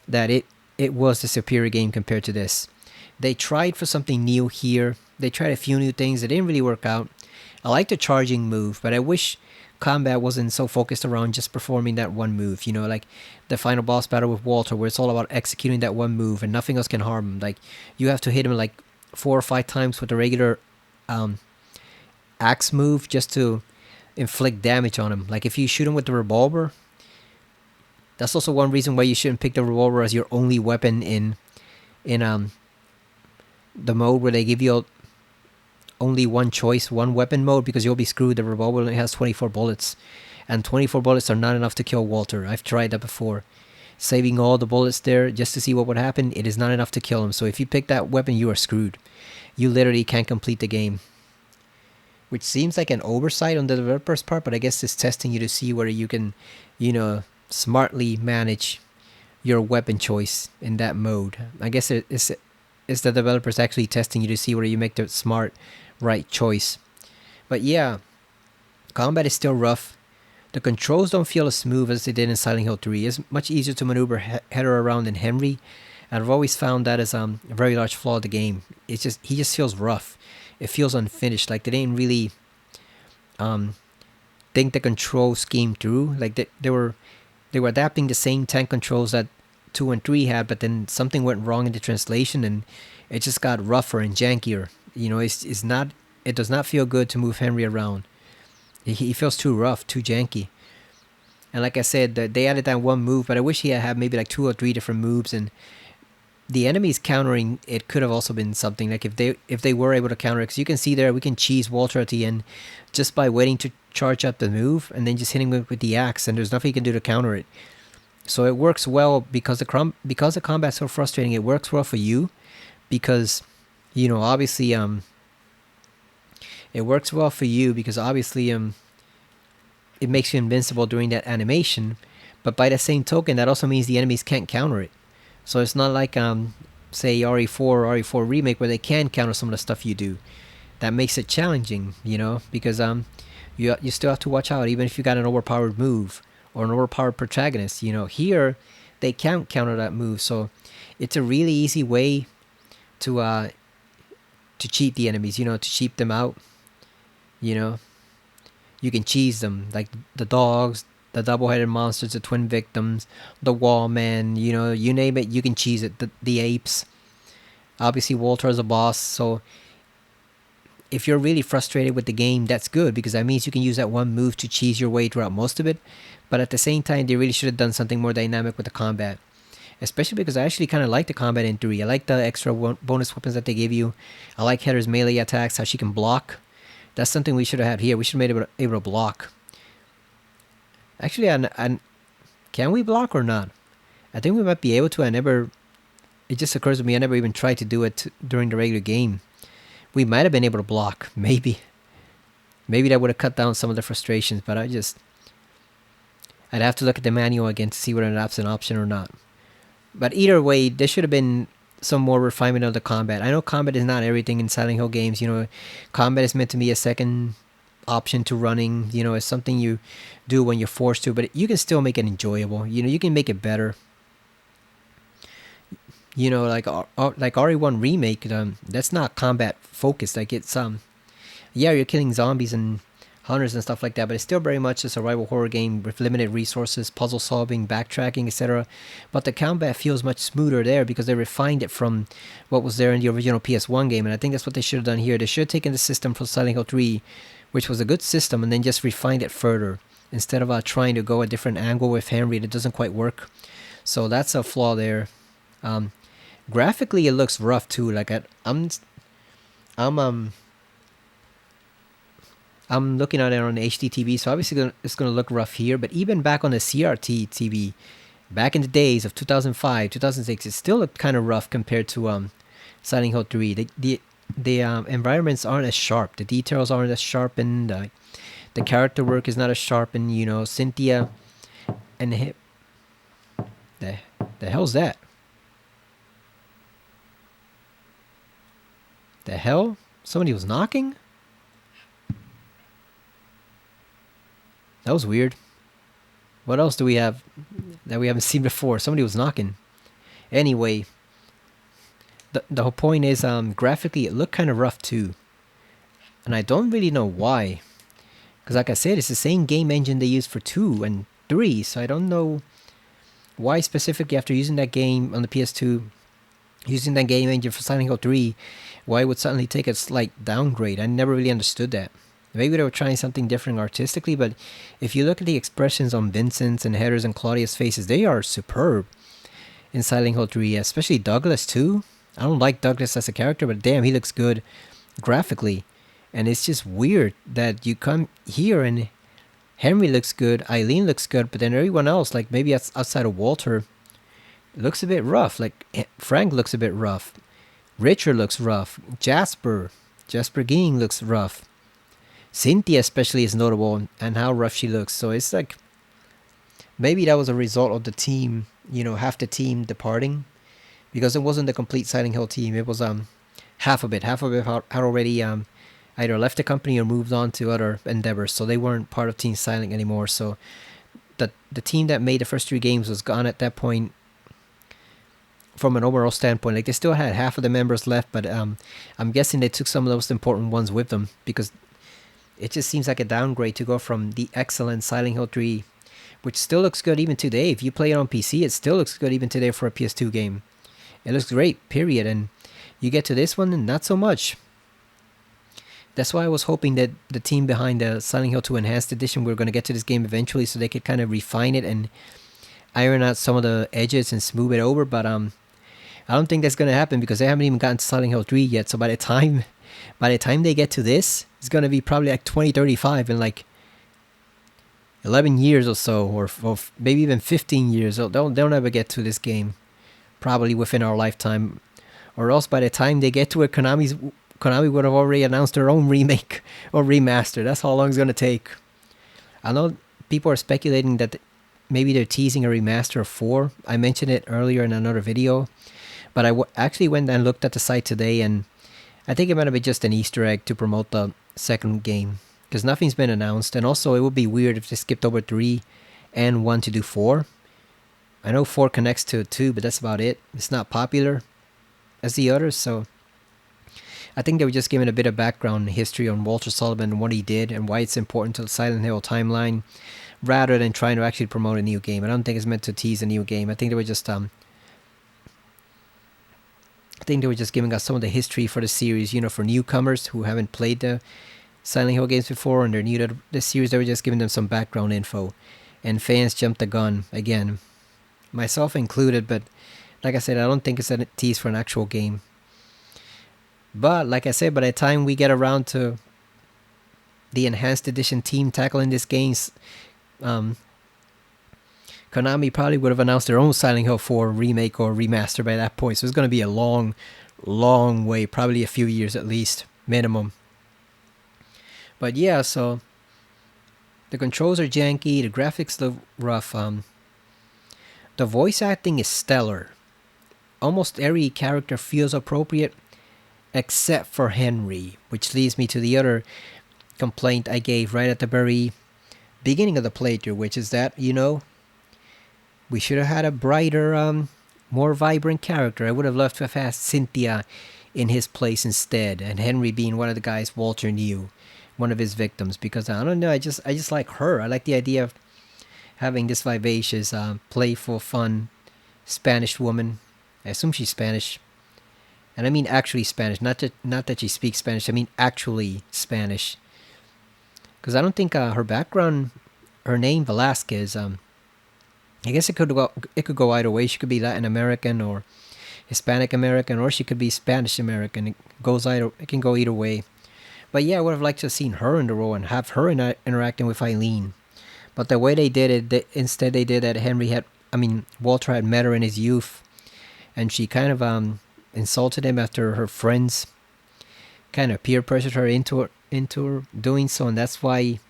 that it was the superior game compared to this. They tried for something new here. They tried a few new things that didn't really work out. I like the charging move, but I wish combat wasn't so focused around just performing that one move. You know, like the final boss battle with Walter, where it's all about executing that one move and nothing else can harm him. Like, you have to hit him like 4 or 5 times with the regular axe move just to inflict damage on him. Like, if you shoot him with the revolver, that's also one reason why you shouldn't pick the revolver as your only weapon in the mode where they give you only one choice, one weapon mode, because you'll be screwed. The revolver only has 24 bullets, and 24 bullets are not enough to kill Walter. I've tried that before. Saving all the bullets there just to see what would happen, it is not enough to kill him. So if you pick that weapon, you are screwed. You literally can't complete the game. Which seems like an oversight on the developer's part, but I guess it's testing you to see whether you can, you know, smartly manage your weapon choice in that mode. I guess it's the developers actually testing you to see whether you make the smart, right choice. But yeah, combat is still rough. The controls don't feel as smooth as they did in Silent Hill 3. It's much easier to maneuver Heather around than Henry. And I've always found that as a very large flaw of the game. He just feels rough. It feels unfinished. Like they didn't really think the control scheme through. Like they were adapting the same tank controls that 2 and 3 had, but then something went wrong in the translation and it just got rougher and jankier. It does not feel good to move Henry around. He feels too rough, too janky. And like I said, they added that one move, but I wish he had maybe like 2 or 3 different moves, and the enemies countering it could have also been something. Like if they were able to counter it, because you can see there we can cheese Walter at the end just by waiting to charge up the move and then just hitting him with the axe, and there's nothing you can do to counter it. So it works well because the combat's so frustrating. It works well for you because obviously it works well for you because obviously it makes you invincible during that animation, but by the same token that also means the enemies can't counter it. So it's not like say RE4 or RE4 remake where they can counter some of the stuff you do. That makes it challenging, because you still have to watch out even if you got an overpowered move or an overpowered protagonist. Here they can't counter that move, so it's a really easy way to cheat the enemies, to cheat them out. You can cheese them, like the dogs, the double-headed monsters, the twin victims, the wall man, you name it, you can cheese it. The apes, obviously Walter is a boss, so if you're really frustrated with the game, that's good because that means you can use that one move to cheese your way throughout most of it. But at the same time, they really should have done something more dynamic with the combat, especially because I actually kind of like the combat in 3. I like the extra bonus weapons that they give you. I like Heather's melee attacks, how she can block. That's something we should have had here. We should have made it able to block. Actually, can we block or not? I think we might be able to. It just occurs to me I never even tried to do it during the regular game. We might have been able to block, maybe. Maybe that would have cut down some of the frustrations, but I'd have to look at the manual again to see whether that's an option or not. But either way, there should have been some more refinement of the combat. I know combat is not everything in Silent Hill games. Combat is meant to be a second option to running. It's something you do when you're forced to, but you can still make it enjoyable. You can make it better. Like RE1 remake, that's not combat focused. Like it's you're killing zombies and hunters and stuff like that, but it's still very much a survival horror game with limited resources, puzzle solving, backtracking, etc. But the combat feels much smoother there because they refined it from what was there in the original PS1 game, and I think that's what they should have done here. They should have taken the system from Silent Hill 3, which was a good system, and then just refined it further instead of trying to go a different angle with Henry that doesn't quite work. So that's a flaw there. Graphically, it looks rough too. Like I'm looking at it on HD TV, so obviously it's gonna look rough here. But even back on the CRT TV, back in the days of 2005, 2006, it still looked kind of rough compared to Silent Hill 3. The environments aren't as sharp. The details aren't as sharpened. The character work is not as sharpened. Cynthia and the hell's that? The hell? Somebody was knocking? That was weird. What else do we have that we haven't seen before? Somebody was knocking. Anyway, the whole point is graphically it looked kind of rough too. And I don't really know why. Because like I said, it's the same game engine they used for 2 and 3. So I don't know why specifically after using that game on the PS2, using that game engine for Silent Hill 3, why it would suddenly take a slight downgrade. I never really understood that. Maybe they were trying something different artistically, but if you look at the expressions on Vincent's and Heather's and Claudia's faces, they are superb in Silent Hill 3, especially Douglas too. I don't like Douglas as a character, but damn, he looks good graphically. And it's just weird that you come here and Henry looks good, Eileen looks good, but then everyone else, like maybe outside of Walter, looks a bit rough. Like Frank looks a bit rough. Richard looks rough. Jasper Ging looks rough. Cynthia especially is notable and how rough she looks. So it's like maybe that was a result of the team, half the team departing, because it wasn't the complete Silent Hill team. It was half of it had already either left the company or moved on to other endeavors, so they weren't part of Team Silent anymore. So the team that made the first 3 games was gone at that point. from an overall standpoint. Like they still had half of the members left, but I'm guessing they took some of those important ones with them, because it just seems like a downgrade to go from the excellent Silent Hill 3, which still looks good even today. If you play it on PC, it still looks good even today for a PS2 game. It looks great, period. And you get to this one and not so much. That's why I was hoping that the team behind the Silent Hill 2 Enhanced Edition were going to get to this game eventually, so they could kind of refine it and iron out some of the edges and smooth it over. But I don't think that's going to happen, because they haven't even gotten to Silent Hill 3 yet. So by the time they get to this, it's going to be probably like 2035 in like 11 years or so, or maybe even 15 years. They'll never get to this game, probably within our lifetime. Or else by the time they get to it, Konami would have already announced their own remake or remaster. That's how long it's going to take. I know people are speculating that maybe they're teasing a remaster of 4. I mentioned it earlier in another video, but I actually went and looked at the site today, and I think it might have been just an Easter egg to promote the second game, because nothing's been announced. And also, it would be weird if they skipped over 3 and 1 to do 4. I know 4 connects to 2, but that's about it. It's not popular as the others, so I think they were just giving a bit of background history on Walter Sullivan and what he did and why it's important to the Silent Hill timeline, rather than trying to actually promote a new game. I don't think it's meant to tease a new game. I think they were just giving us some of the history for the series, for newcomers who haven't played the Silent Hill games before and they're new to the series. They were just giving them some background info, and fans jumped the gun again, myself included. But like I said, I don't think it's a tease for an actual game. But like I said, by the time we get around to the Enhanced Edition team tackling this game, Konami probably would have announced their own Silent Hill 4 remake or remaster by that point. So it's going to be a long, long way, probably a few years at least, minimum. But yeah, so the controls are janky, the graphics look rough. The voice acting is stellar. Almost every character feels appropriate, except for Henry, which leads me to the other complaint I gave right at the very beginning of the playthrough, which is that, we should have had a brighter, more vibrant character. I would have loved to have had Cynthia in his place instead, and Henry being one of the guys Walter knew, one of his victims, because I don't know, I just like her. I like the idea of having this vivacious, playful, fun Spanish woman. I assume she's Spanish. And I mean actually Spanish, not that she speaks Spanish. I mean actually Spanish. Because I don't think her background, her name Velasquez, I guess it could go either way. She could be Latin American or Hispanic American, or she could be Spanish American. It can go either way. But yeah, I would have liked to have seen her in the role and have her interacting with Eileen. But the way they did it, instead they did that Walter had met her in his youth, and she kind of insulted him after her friends kind of peer pressured her into doing so, and that's why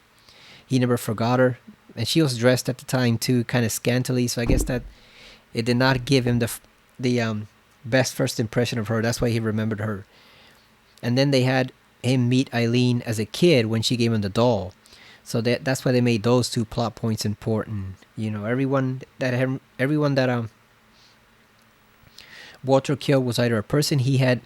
he never forgot her. And she was dressed at the time too, kind of scantily, so I guess that it did not give him the best first impression of her. That's why he remembered her. And then they had him meet Eileen as a kid when she gave him the doll. So that's why they made those 2 plot points important. Everyone that Walter killed was either a person he had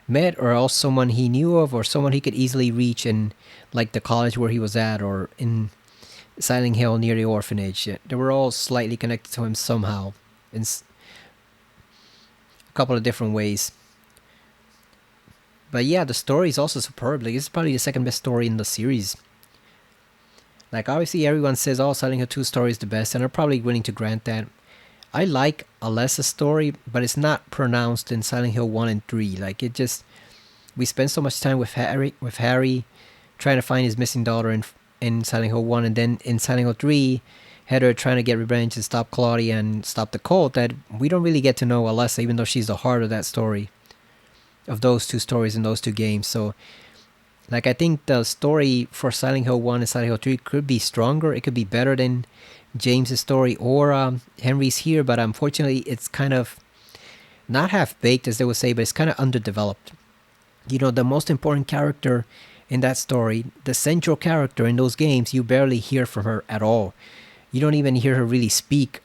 met, or else someone he knew of, or someone he could easily reach in, like, the college where he was at, or in Silent Hill near the orphanage. They were all slightly connected to him somehow, in a couple of different ways. But yeah, the story is also superb. Like, it's probably the second best story in the series. Like, obviously everyone says, Silent Hill 2 story is the best, and I'm probably willing to grant that. I like Alessa's story, but it's not pronounced in Silent Hill 1 and 3. Like, we spend so much time with Harry trying to find his missing daughter in Silent Hill 1, and then in Silent Hill 3, Heather trying to get revenge and stop Claudia and stop the cult, that we don't really get to know Alessa, even though she's the heart of that story, of those 2 stories in those 2 games. So, like, I think the story for Silent Hill 1 and Silent Hill 3 could be stronger. It could be better than James's story or Henry's here, but unfortunately it's kind of not half-baked, as they would say, but it's kind of underdeveloped. The most important character in that story, the central character in those games, you barely hear from her at all. You don't even hear her really speak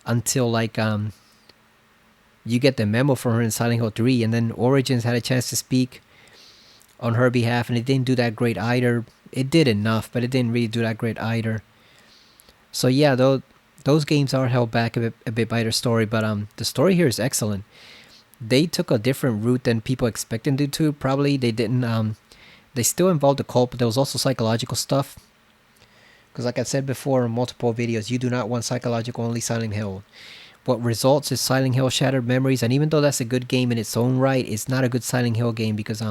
until, like, you get the memo from her in Silent Hill 3, and then Origins had a chance to speak on her behalf, and it didn't do that great either. It did enough, but it didn't really do that great either. So yeah, those games are held back a bit by their story, but the story here is excellent. They took a different route than people expected them to. Probably they didn't. They still involved the cult, but there was also psychological stuff. Because like I said before in multiple videos, you do not want psychological only Silent Hill. What results is Silent Hill Shattered Memories, and even though that's a good game in its own right, it's not a good Silent Hill game because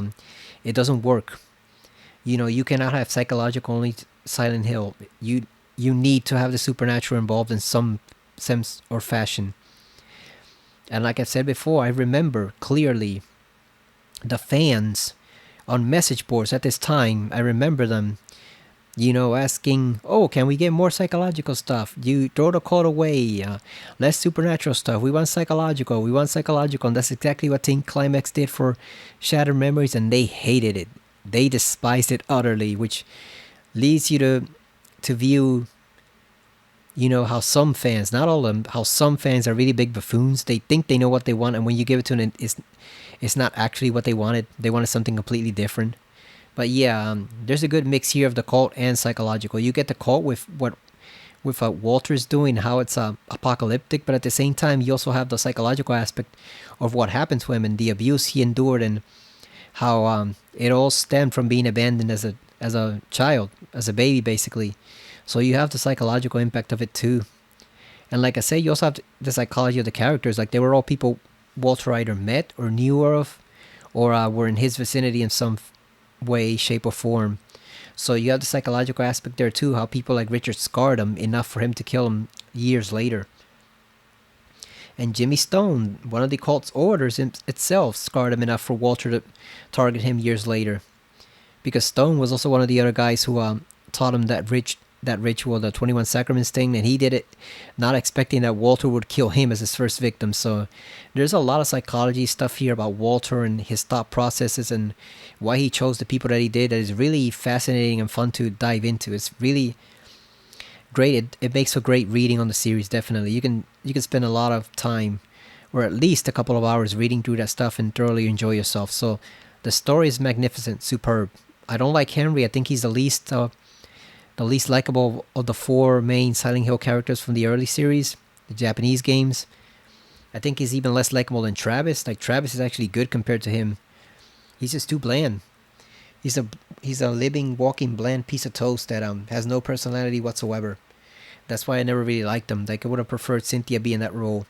it doesn't work. You know, you cannot have psychological only Silent Hill. You need to have the supernatural involved in some sense or fashion. And like I said before, I remember clearly the fans on message boards at this time. I remember them, asking, oh, can we get more psychological stuff? You throw the cult away. Less supernatural stuff. We want psychological. And that's exactly what Team Climax did for Shattered Memories, and they hated it. They despised it utterly, which leads you to view, how some fans, not all of them, how some fans are really big buffoons. They think they know what they want, and when you give it to them, it's not actually what they wanted. They wanted something completely different. But yeah, there's a good mix here of the cult and psychological. You get the cult with what Walter's doing, how it's apocalyptic, but at the same time, you also have the psychological aspect of what happened to him and the abuse he endured, and how it all stemmed from being abandoned as a child, as a baby, basically. So you have the psychological impact of it too. And like I said, you also have the psychology of the characters. Like, they were all people Walter either met or knew of, or were in his vicinity in some way, shape, or form. So you have the psychological aspect there too, how people like Richard scarred him enough for him to kill him years later. And Jimmy Stone, one of the cult's orders itself, scarred him enough for Walter to target him years later. Because Stone was also one of the other guys who taught him that ritual, the 21 Sacraments thing, and he did it not expecting that Walter would kill him as his first victim. So there's a lot of psychology stuff here about Walter and his thought processes and why he chose the people that he did that is really fascinating and fun to dive into. It's really great. It makes for great reading on the series, definitely. You can spend a lot of time, or at least a couple of hours, reading through that stuff and thoroughly enjoy yourself. So the story is magnificent, superb. I don't like Henry. I think he's the least likable of the four main Silent Hill characters from the early series, the Japanese games. I think he's even less likable than Travis. Like, Travis is actually good compared to him. He's just too bland. He's a living, walking, bland piece of toast that has no personality whatsoever. That's why I never really liked him. Like, I would have preferred Cynthia be in that role.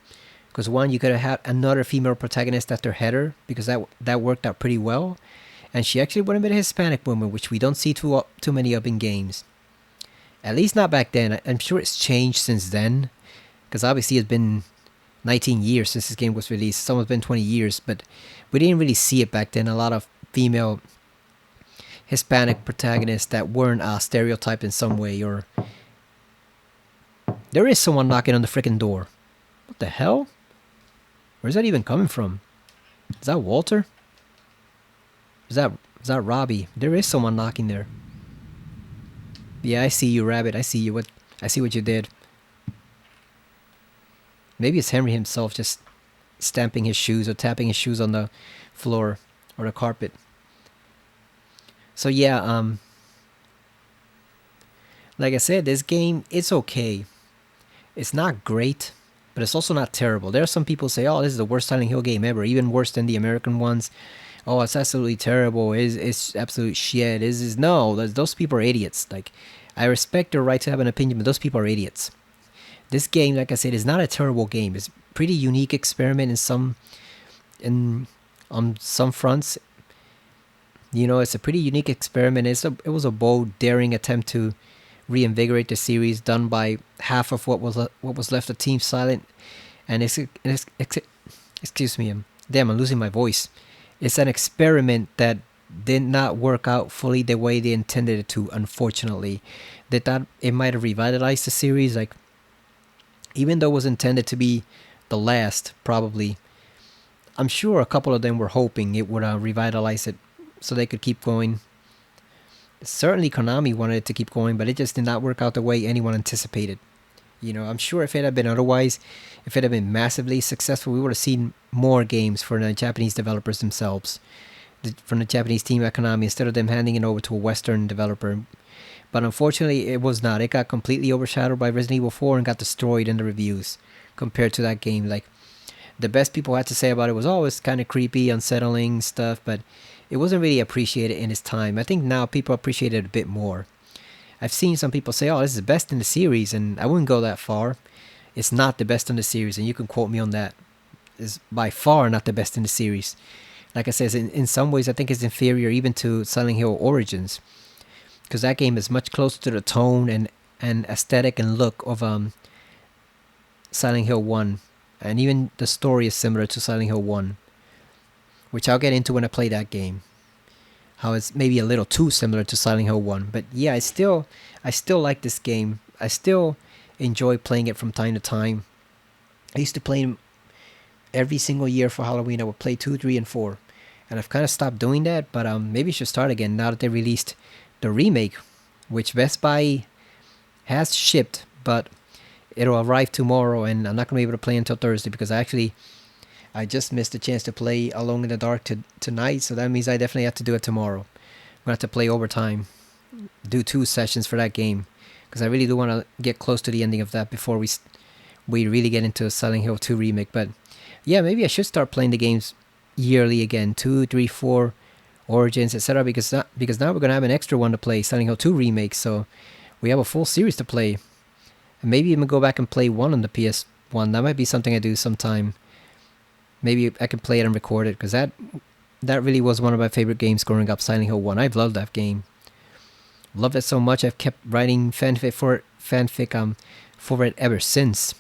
Because one, you could have had another female protagonist after Heather, because that worked out pretty well. And she actually would have been a Hispanic woman, which we don't see too many of in games. At least not back then. I'm sure it's changed since then. Because obviously it's been 19 years since this game was released. It's almost been 20 years. But we didn't really see it back then. A lot of female Hispanic protagonists that weren't stereotyped in some way. Or there is someone knocking on the freaking door. What the hell? Where's that even coming from? Is that Walter? Is that Robbie? There is someone knocking there. Yeah, I see you, Rabbit. I see you. I see what you did. Maybe it's Henry himself just stamping his shoes or tapping his shoes on the floor or the carpet. So yeah, like I said, this game, it's okay. It's not great, but it's also not terrible. There are some people who say, oh, this is the worst Silent Hill game ever, even worse than the American ones. Oh, it's absolutely terrible. It's absolute shit. No, those people are idiots. Like, I respect their right to have an opinion, but those people are idiots. This game, like I said, is not a terrible game. It's a pretty unique experiment on some fronts. It's a pretty unique experiment. It was a bold, daring attempt to reinvigorate the series, done by half of what was left of Team Silent. And excuse me, damn, I'm losing my voice. It's an experiment that did not work out fully the way they intended it to, unfortunately. They thought it might have revitalized the series. Like, even though it was intended to be the last, probably, I'm sure a couple of them were hoping it would revitalize it so they could keep going. Certainly Konami wanted it to keep going, but it just did not work out the way anyone anticipated. I'm sure if it had been otherwise, if it had been massively successful, we would have seen more games for the Japanese developers themselves, from the Japanese team Konami, instead of them handing it over to a Western developer. But unfortunately, it was not. It got completely overshadowed by Resident Evil 4 and got destroyed in the reviews compared to that game. Like, the best people had to say about it was, oh, it's kind of creepy, unsettling stuff, but it wasn't really appreciated in its time. I think now people appreciate it a bit more. I've seen some people say, oh, this is the best in the series, and I wouldn't go that far. It's not the best in the series, and you can quote me on that. It's by far not the best in the series. Like I said, in some ways, I think it's inferior even to Silent Hill Origins, because that game is much closer to the tone and aesthetic and look of Silent Hill 1. And even the story is similar to Silent Hill 1, which I'll get into when I play that game. How it's maybe a little too similar to Silent Hill 1. But yeah, I still like this game. I still enjoy playing it from time to time. I used to play them every single year for Halloween. I would play 2, 3, and 4. And I've kind of stopped doing that, but maybe I should start again now that they released the remake, which Best Buy has shipped, but it'll arrive tomorrow, and I'm not going to be able to play until Thursday because I just missed the chance to play Alone in the Dark tonight, so that means I definitely have to do it tomorrow. I'm going to have to play overtime, do 2 sessions for that game, because I really do want to get close to the ending of that before we really get into Silent Hill 2 remake. But yeah, maybe I should start playing the games yearly again, 2, 3, 4, Origins, etc. Because now we're going to have an extra one to play, Silent Hill 2 remake, so we have a full series to play. And maybe even go back and play 1 on the PS1. That might be something I do sometime. Maybe I can play it and record it, because that really was one of my favorite games growing up, Silent Hill 1. I've loved that game. Loved it so much, I've kept writing fanfic for it ever since.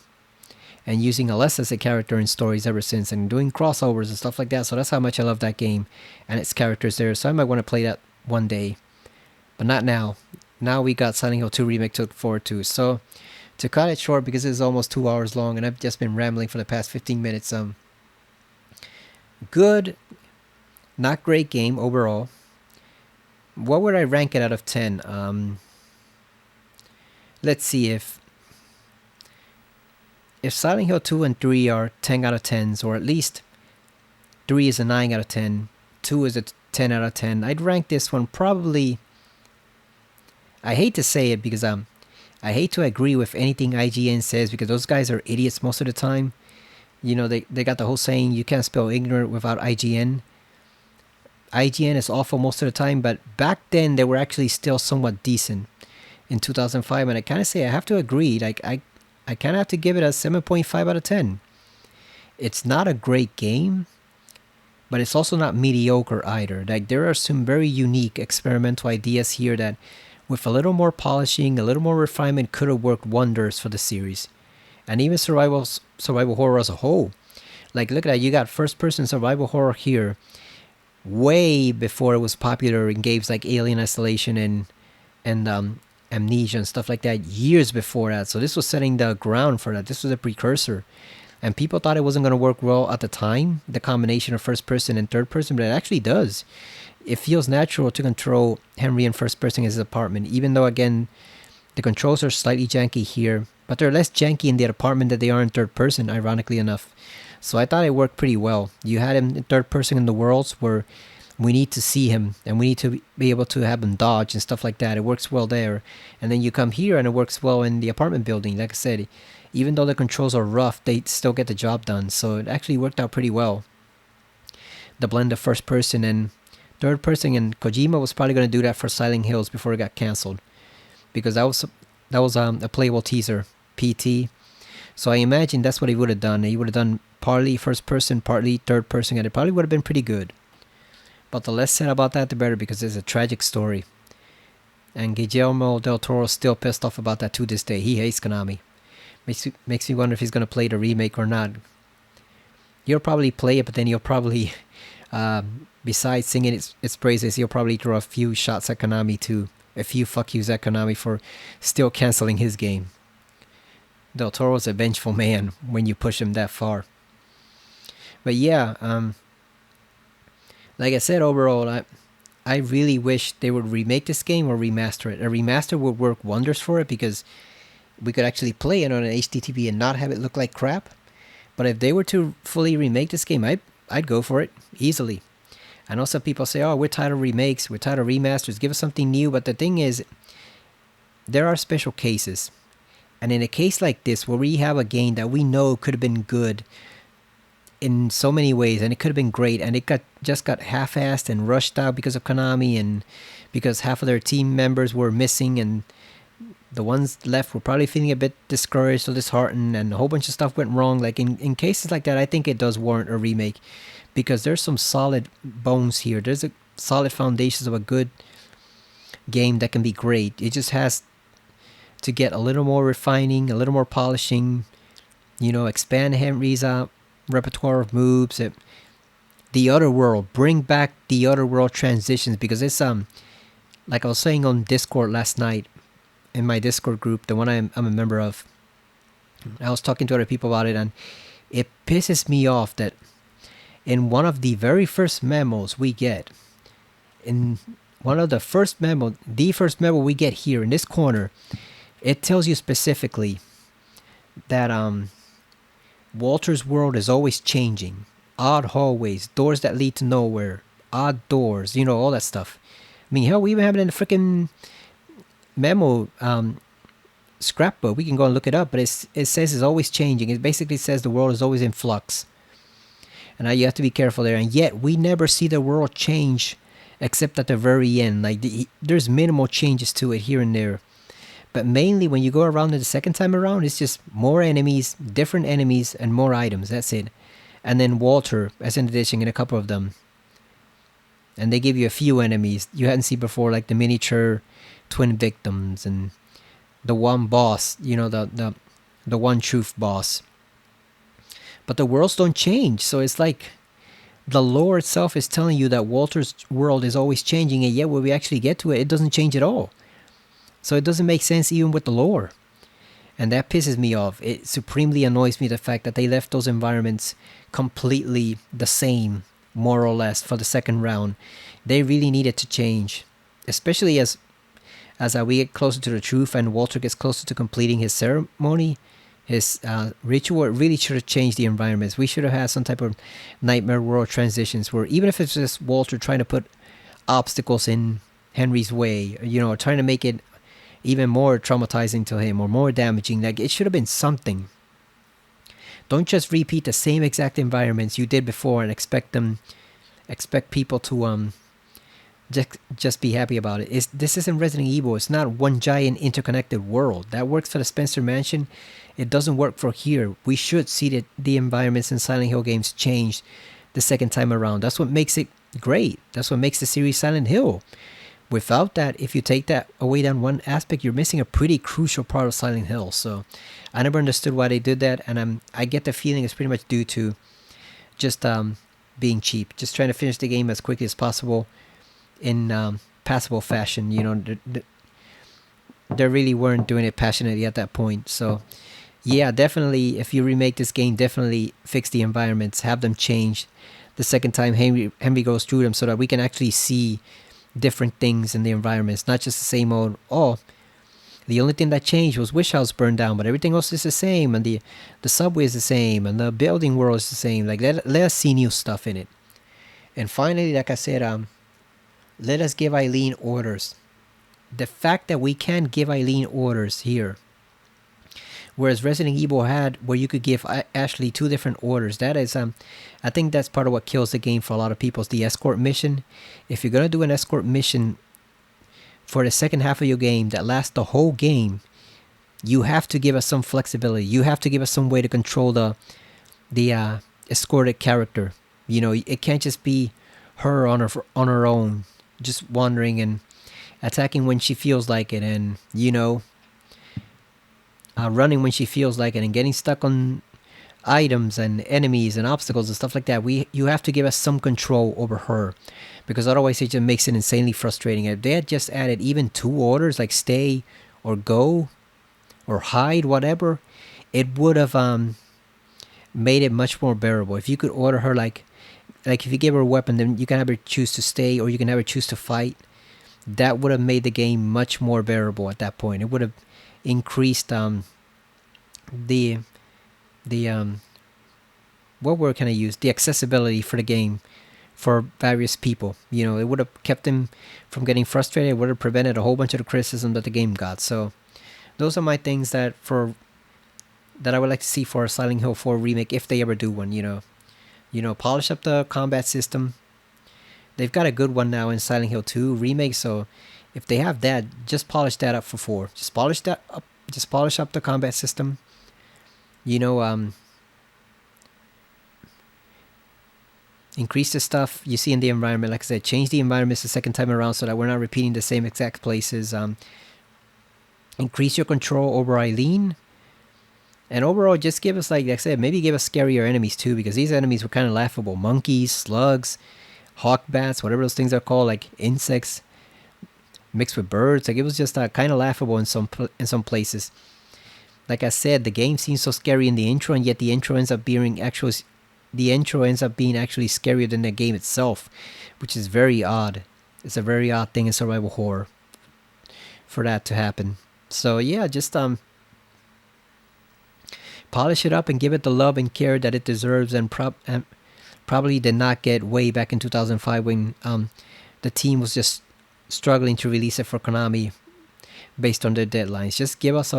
And using Alessa as a character in stories ever since, and doing crossovers and stuff like that. So that's how much I love that game and its characters there. So I might want to play that one day, but not now. Now we got Silent Hill 2 remake to look forward to. So to cut it short, because it's almost 2 hours long and I've just been rambling for the past 15 minutes, good, not great game overall. What would I rank it out of 10? Let's see, if Silent Hill 2 and 3 are 10 out of 10s, or at least 3 is a 9 out of 10, 2 is a 10 out of 10, I'd rank this one probably, I hate to say it because I hate to agree with anything IGN says, because those guys are idiots most of the time. They got the whole saying, you can't spell ignorant without IGN. IGN is awful most of the time, but back then they were actually still somewhat decent in 2005, and I kind of say I have to agree. Like I kind of have to give it a 7.5 out of 10. It's not a great game, but it's also not mediocre either. Like, there are some very unique experimental ideas here that, with a little more polishing, a little more refinement, could have worked wonders for the series. And even survival horror as a whole. Like, look at that, you got first-person survival horror here way before it was popular in games like Alien Isolation and Amnesia and stuff like that, years before that. So this was setting the ground for that. This was a precursor. And people thought it wasn't going to work well at the time, the combination of first person and third person, but it actually does. It feels natural to control Henry in first person in his apartment, even though, again, the controls are slightly janky here, but they're less janky in the apartment than they are in third person, ironically enough. So I thought it worked pretty well. You had him in third person in the worlds where we need to see him and we need to be able to have him dodge and stuff like that. It works well there. And then you come here and it works well in the apartment building. Like I said, even though the controls are rough, they still get the job done. So it actually worked out pretty well. The blend of first person and third person, and Kojima was probably going to do that for Silent Hills before it got cancelled, because that was a playable teaser, PT. So I imagine that's what he would have done. He would have done partly first person, partly third person, and it probably would have been pretty good. But the less said about that, the better, because it's a tragic story. And Guillermo del Toro is still pissed off about that to this day. He hates Konami. Makes me wonder if he's going to play the remake or not. He'll probably play it, but then he'll probably, besides singing its praises, he'll probably throw a few shots at Konami too. A few fuck yous at Konami for still canceling his game. Del Toro's a vengeful man when you push him that far. But yeah, like I said, overall, I really wish they would remake this game or remaster it. A remaster would work wonders for it, because we could actually play it on an HDTV and not have it look like crap. But if they were to fully remake this game, I'd go for it easily. I know some people say, oh, we're tired of remakes, we're tired of remasters, give us something new. But the thing is, there are special cases. And in a case like this, where we have a game that we know could have been good in so many ways, and it could have been great, and it just got half-assed and rushed out because of Konami, and because half of their team members were missing, and the ones left were probably feeling a bit discouraged or disheartened, and a whole bunch of stuff went wrong. Like in cases like that, I think it does warrant a remake, because there's some solid bones here. There's a solid foundations of a good game that can be great. It just has to get a little more refining, a little more polishing, expand Henry's repertoire of moves. The Other World, bring back the Other World transitions, because it's like I was saying on Discord last night, in my Discord group, the one I'm a member of. I was talking to other people about it, and it pisses me off that in one of the very first memos we get, in one of the first memo we get here in this corner, it tells you specifically that Walter's world is always changing. Odd hallways, doors that lead to nowhere, odd doors, all that stuff. I mean, hell, we even have it in the freaking memo scrapbook. We can go and look it up, but it says it's always changing. It basically says the world is always in flux. And you have to be careful there. And yet, we never see the world change except at the very end. Like, there's minimal changes to it here and there. But mainly, when you go around it the second time around, it's just more enemies, different enemies, and more items. That's it. And then Walter, as an addition, in a couple of them. And they give you a few enemies you hadn't seen before, like the miniature twin victims and the one boss, the one truth boss. But the worlds don't change, so it's like the lore itself is telling you that Walter's world is always changing, and yet when we actually get to it, it doesn't change at all. So it doesn't make sense even with the lore. And that pisses me off. It supremely annoys me, the fact that they left those environments completely the same, more or less, for the second round. They really needed to change, especially as we get closer to the truth and Walter gets closer to completing his ceremony, his ritual. It really should have changed the environments. We should have had some type of Nightmare World transitions where, even if it's just Walter trying to put obstacles in Henry's way, trying to make it even more traumatizing to him or more damaging, like, it should have been something. Don't just repeat the same exact environments you did before and expect people to just be happy about it. This isn't Resident Evil. It's not one giant interconnected world. That works for the Spencer Mansion. It doesn't work for here. We should see the environments in Silent Hill games change the second time around. That's what makes it great. That's what makes the series Silent Hill. Without that, if you take that away down one aspect, you're missing a pretty crucial part of Silent Hill. So I never understood why they did that, and I get the feeling it's pretty much due to just being cheap, just trying to finish the game as quickly as possible in passable fashion. They really weren't doing it passionately at that point. So yeah, definitely, if you remake this game, definitely fix the environments, have them change the second time Henry goes through them, so that we can actually see different things in the environments, not just the same old, the only thing that changed was Wish House burned down, but everything else is the same, and the subway is the same, and the building world is the same. Like, let us see new stuff in it. And finally, like I said, let us give Eileen orders. The fact that we can give Eileen orders here, whereas Resident Evil had where you could give Ashley 2 different orders, that is, I think that's part of what kills the game for a lot of people, is the escort mission. If you're going to do an escort mission for the second half of your game that lasts the whole game, you have to give us some flexibility. You have to give us some way to control the escorted character. It can't just be her on her own, just wandering and attacking when she feels like it, and running when she feels like it, and getting stuck on items and enemies and obstacles and stuff like that. You have to give us some control over her, because otherwise it just makes it insanely frustrating. If they had just added even 2 orders, like stay or go or hide, whatever, it would have made it much more bearable. If you could order her, like if you give her a weapon, then you can have her choose to stay or you can have her choose to fight. That would have made the game much more bearable at that point. It would have increased the what word can I use? The accessibility for the game for various people. You know, it would have kept them from getting frustrated. It would have prevented a whole bunch of the criticism that the game got. So those are my things that I would like to see for a Silent Hill 4 remake if they ever do one. You know, polish up the combat system. They've got a good one now in Silent Hill 2 remake. So if they have that, just polish that up for 4. Just polish that up. Just polish up the combat system. You know, increase the stuff you see in the environment. Like I said, change the environments the second time around so that we're not repeating the same exact places. Increase your control over Eileen. And overall, just give us, like I said, maybe give us scarier enemies too, because these enemies were kind of laughable. Monkeys, slugs, hawk bats, whatever those things are called, like insects mixed with birds. Like, it was just kind of laughable in some places. Like I said, the game seems so scary in the intro, and yet the intro ends up being actually scarier than the game itself, which is very odd. It's a very odd thing in survival horror for that to happen. So yeah, just polish it up and give it the love and care that it deserves, and probably did not get way back in 2005 when the team was just struggling to release it for Konami based on their deadlines. Just give us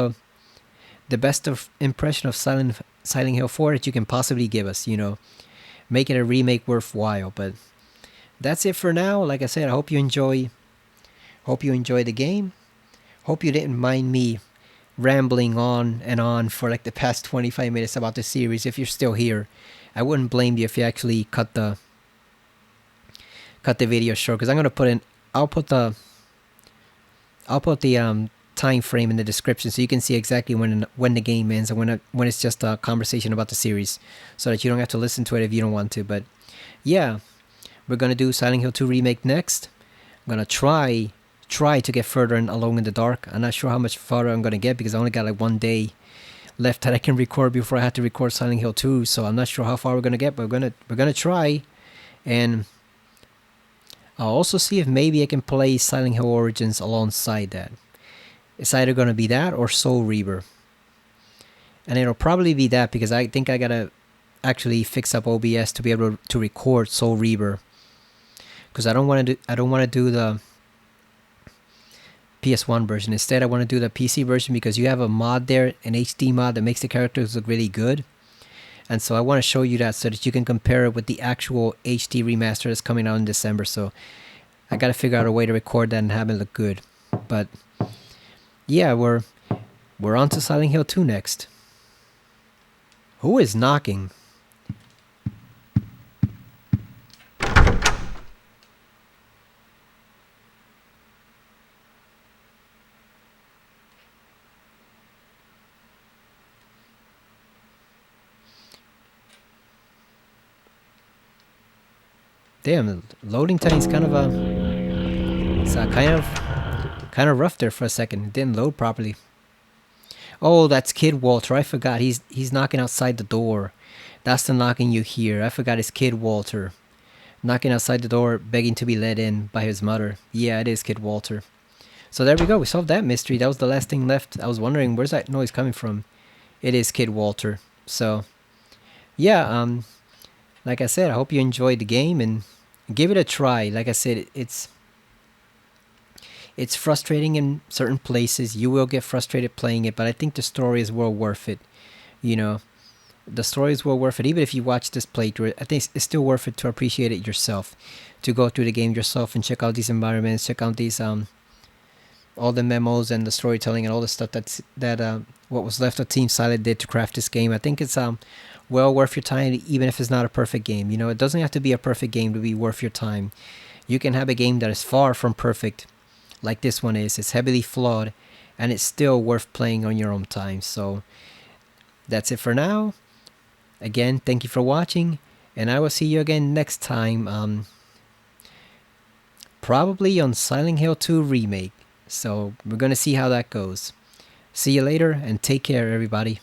the best impression of Silent Hill 4 that you can possibly give us, you know. Make it a remake worthwhile. But that's it for now. Like I said, I hope you enjoy the game. Hope you didn't mind me rambling on and on for like the past 25 minutes about the series. If you're still here, I wouldn't blame you if you actually cut the video short, because I'm gonna put in I'll put the time frame in the description so you can see exactly when the game ends and when it's just a conversation about the series, so that you don't have to listen to it if you don't want to. But yeah, we're gonna do Silent Hill 2 remake next. I'm gonna try to get further along in the dark. I'm not sure how much farther I'm gonna get, because I only got like 1 day left that I can record before I have to record Silent Hill 2. So I'm not sure how far we're gonna get, but we're gonna try. And I'll also see if maybe I can play Silent Hill Origins alongside that. It's either going to be that or Soul Reaver. And it'll probably be that, because I think I got to actually fix up OBS to be able to record Soul Reaver. Because I don't want to do the PS1 version. Instead, I want to do the PC version, because you have a mod there, an HD mod that makes the characters look really good. And so I want to show you that so that you can compare it with the actual HD remaster that's coming out in December. So I got to figure out a way to record that and have it look good. But yeah, we're on to Silent Hill 2 next. Who is knocking? Damn, the loading time's kind of kind of rough there for a second. It didn't load properly. Oh, that's Kid Walter. I forgot. He's knocking outside the door. That's the knocking you hear. I forgot it's Kid Walter. Knocking outside the door, begging to be let in by his mother. Yeah, it is Kid Walter. So there we go. We solved that mystery. That was the last thing left. I was wondering, where's that noise coming from? It is Kid Walter. So yeah, like I said, I hope you enjoyed the game and give it a try. Like I said, it's frustrating in certain places. You will get frustrated playing it, but I think the story is well worth it. You know, the story is well worth it. Even if you watch this playthrough, I think it's still worth it to appreciate it yourself, to go through the game yourself and check out these environments, check out these all the memos and the storytelling and all the stuff that what was left of Team Silent did to craft this game. I think it's well worth your time, even if it's not a perfect game. You know, it doesn't have to be a perfect game to be worth your time. You can have a game that is far from perfect, like this one is. It's heavily flawed, and it's still worth playing on your own time. So that's it for now. Again, thank you for watching, and I will see you again next time, probably on Silent Hill 2 Remake. So we're gonna see how that goes. See you later, and take care, everybody.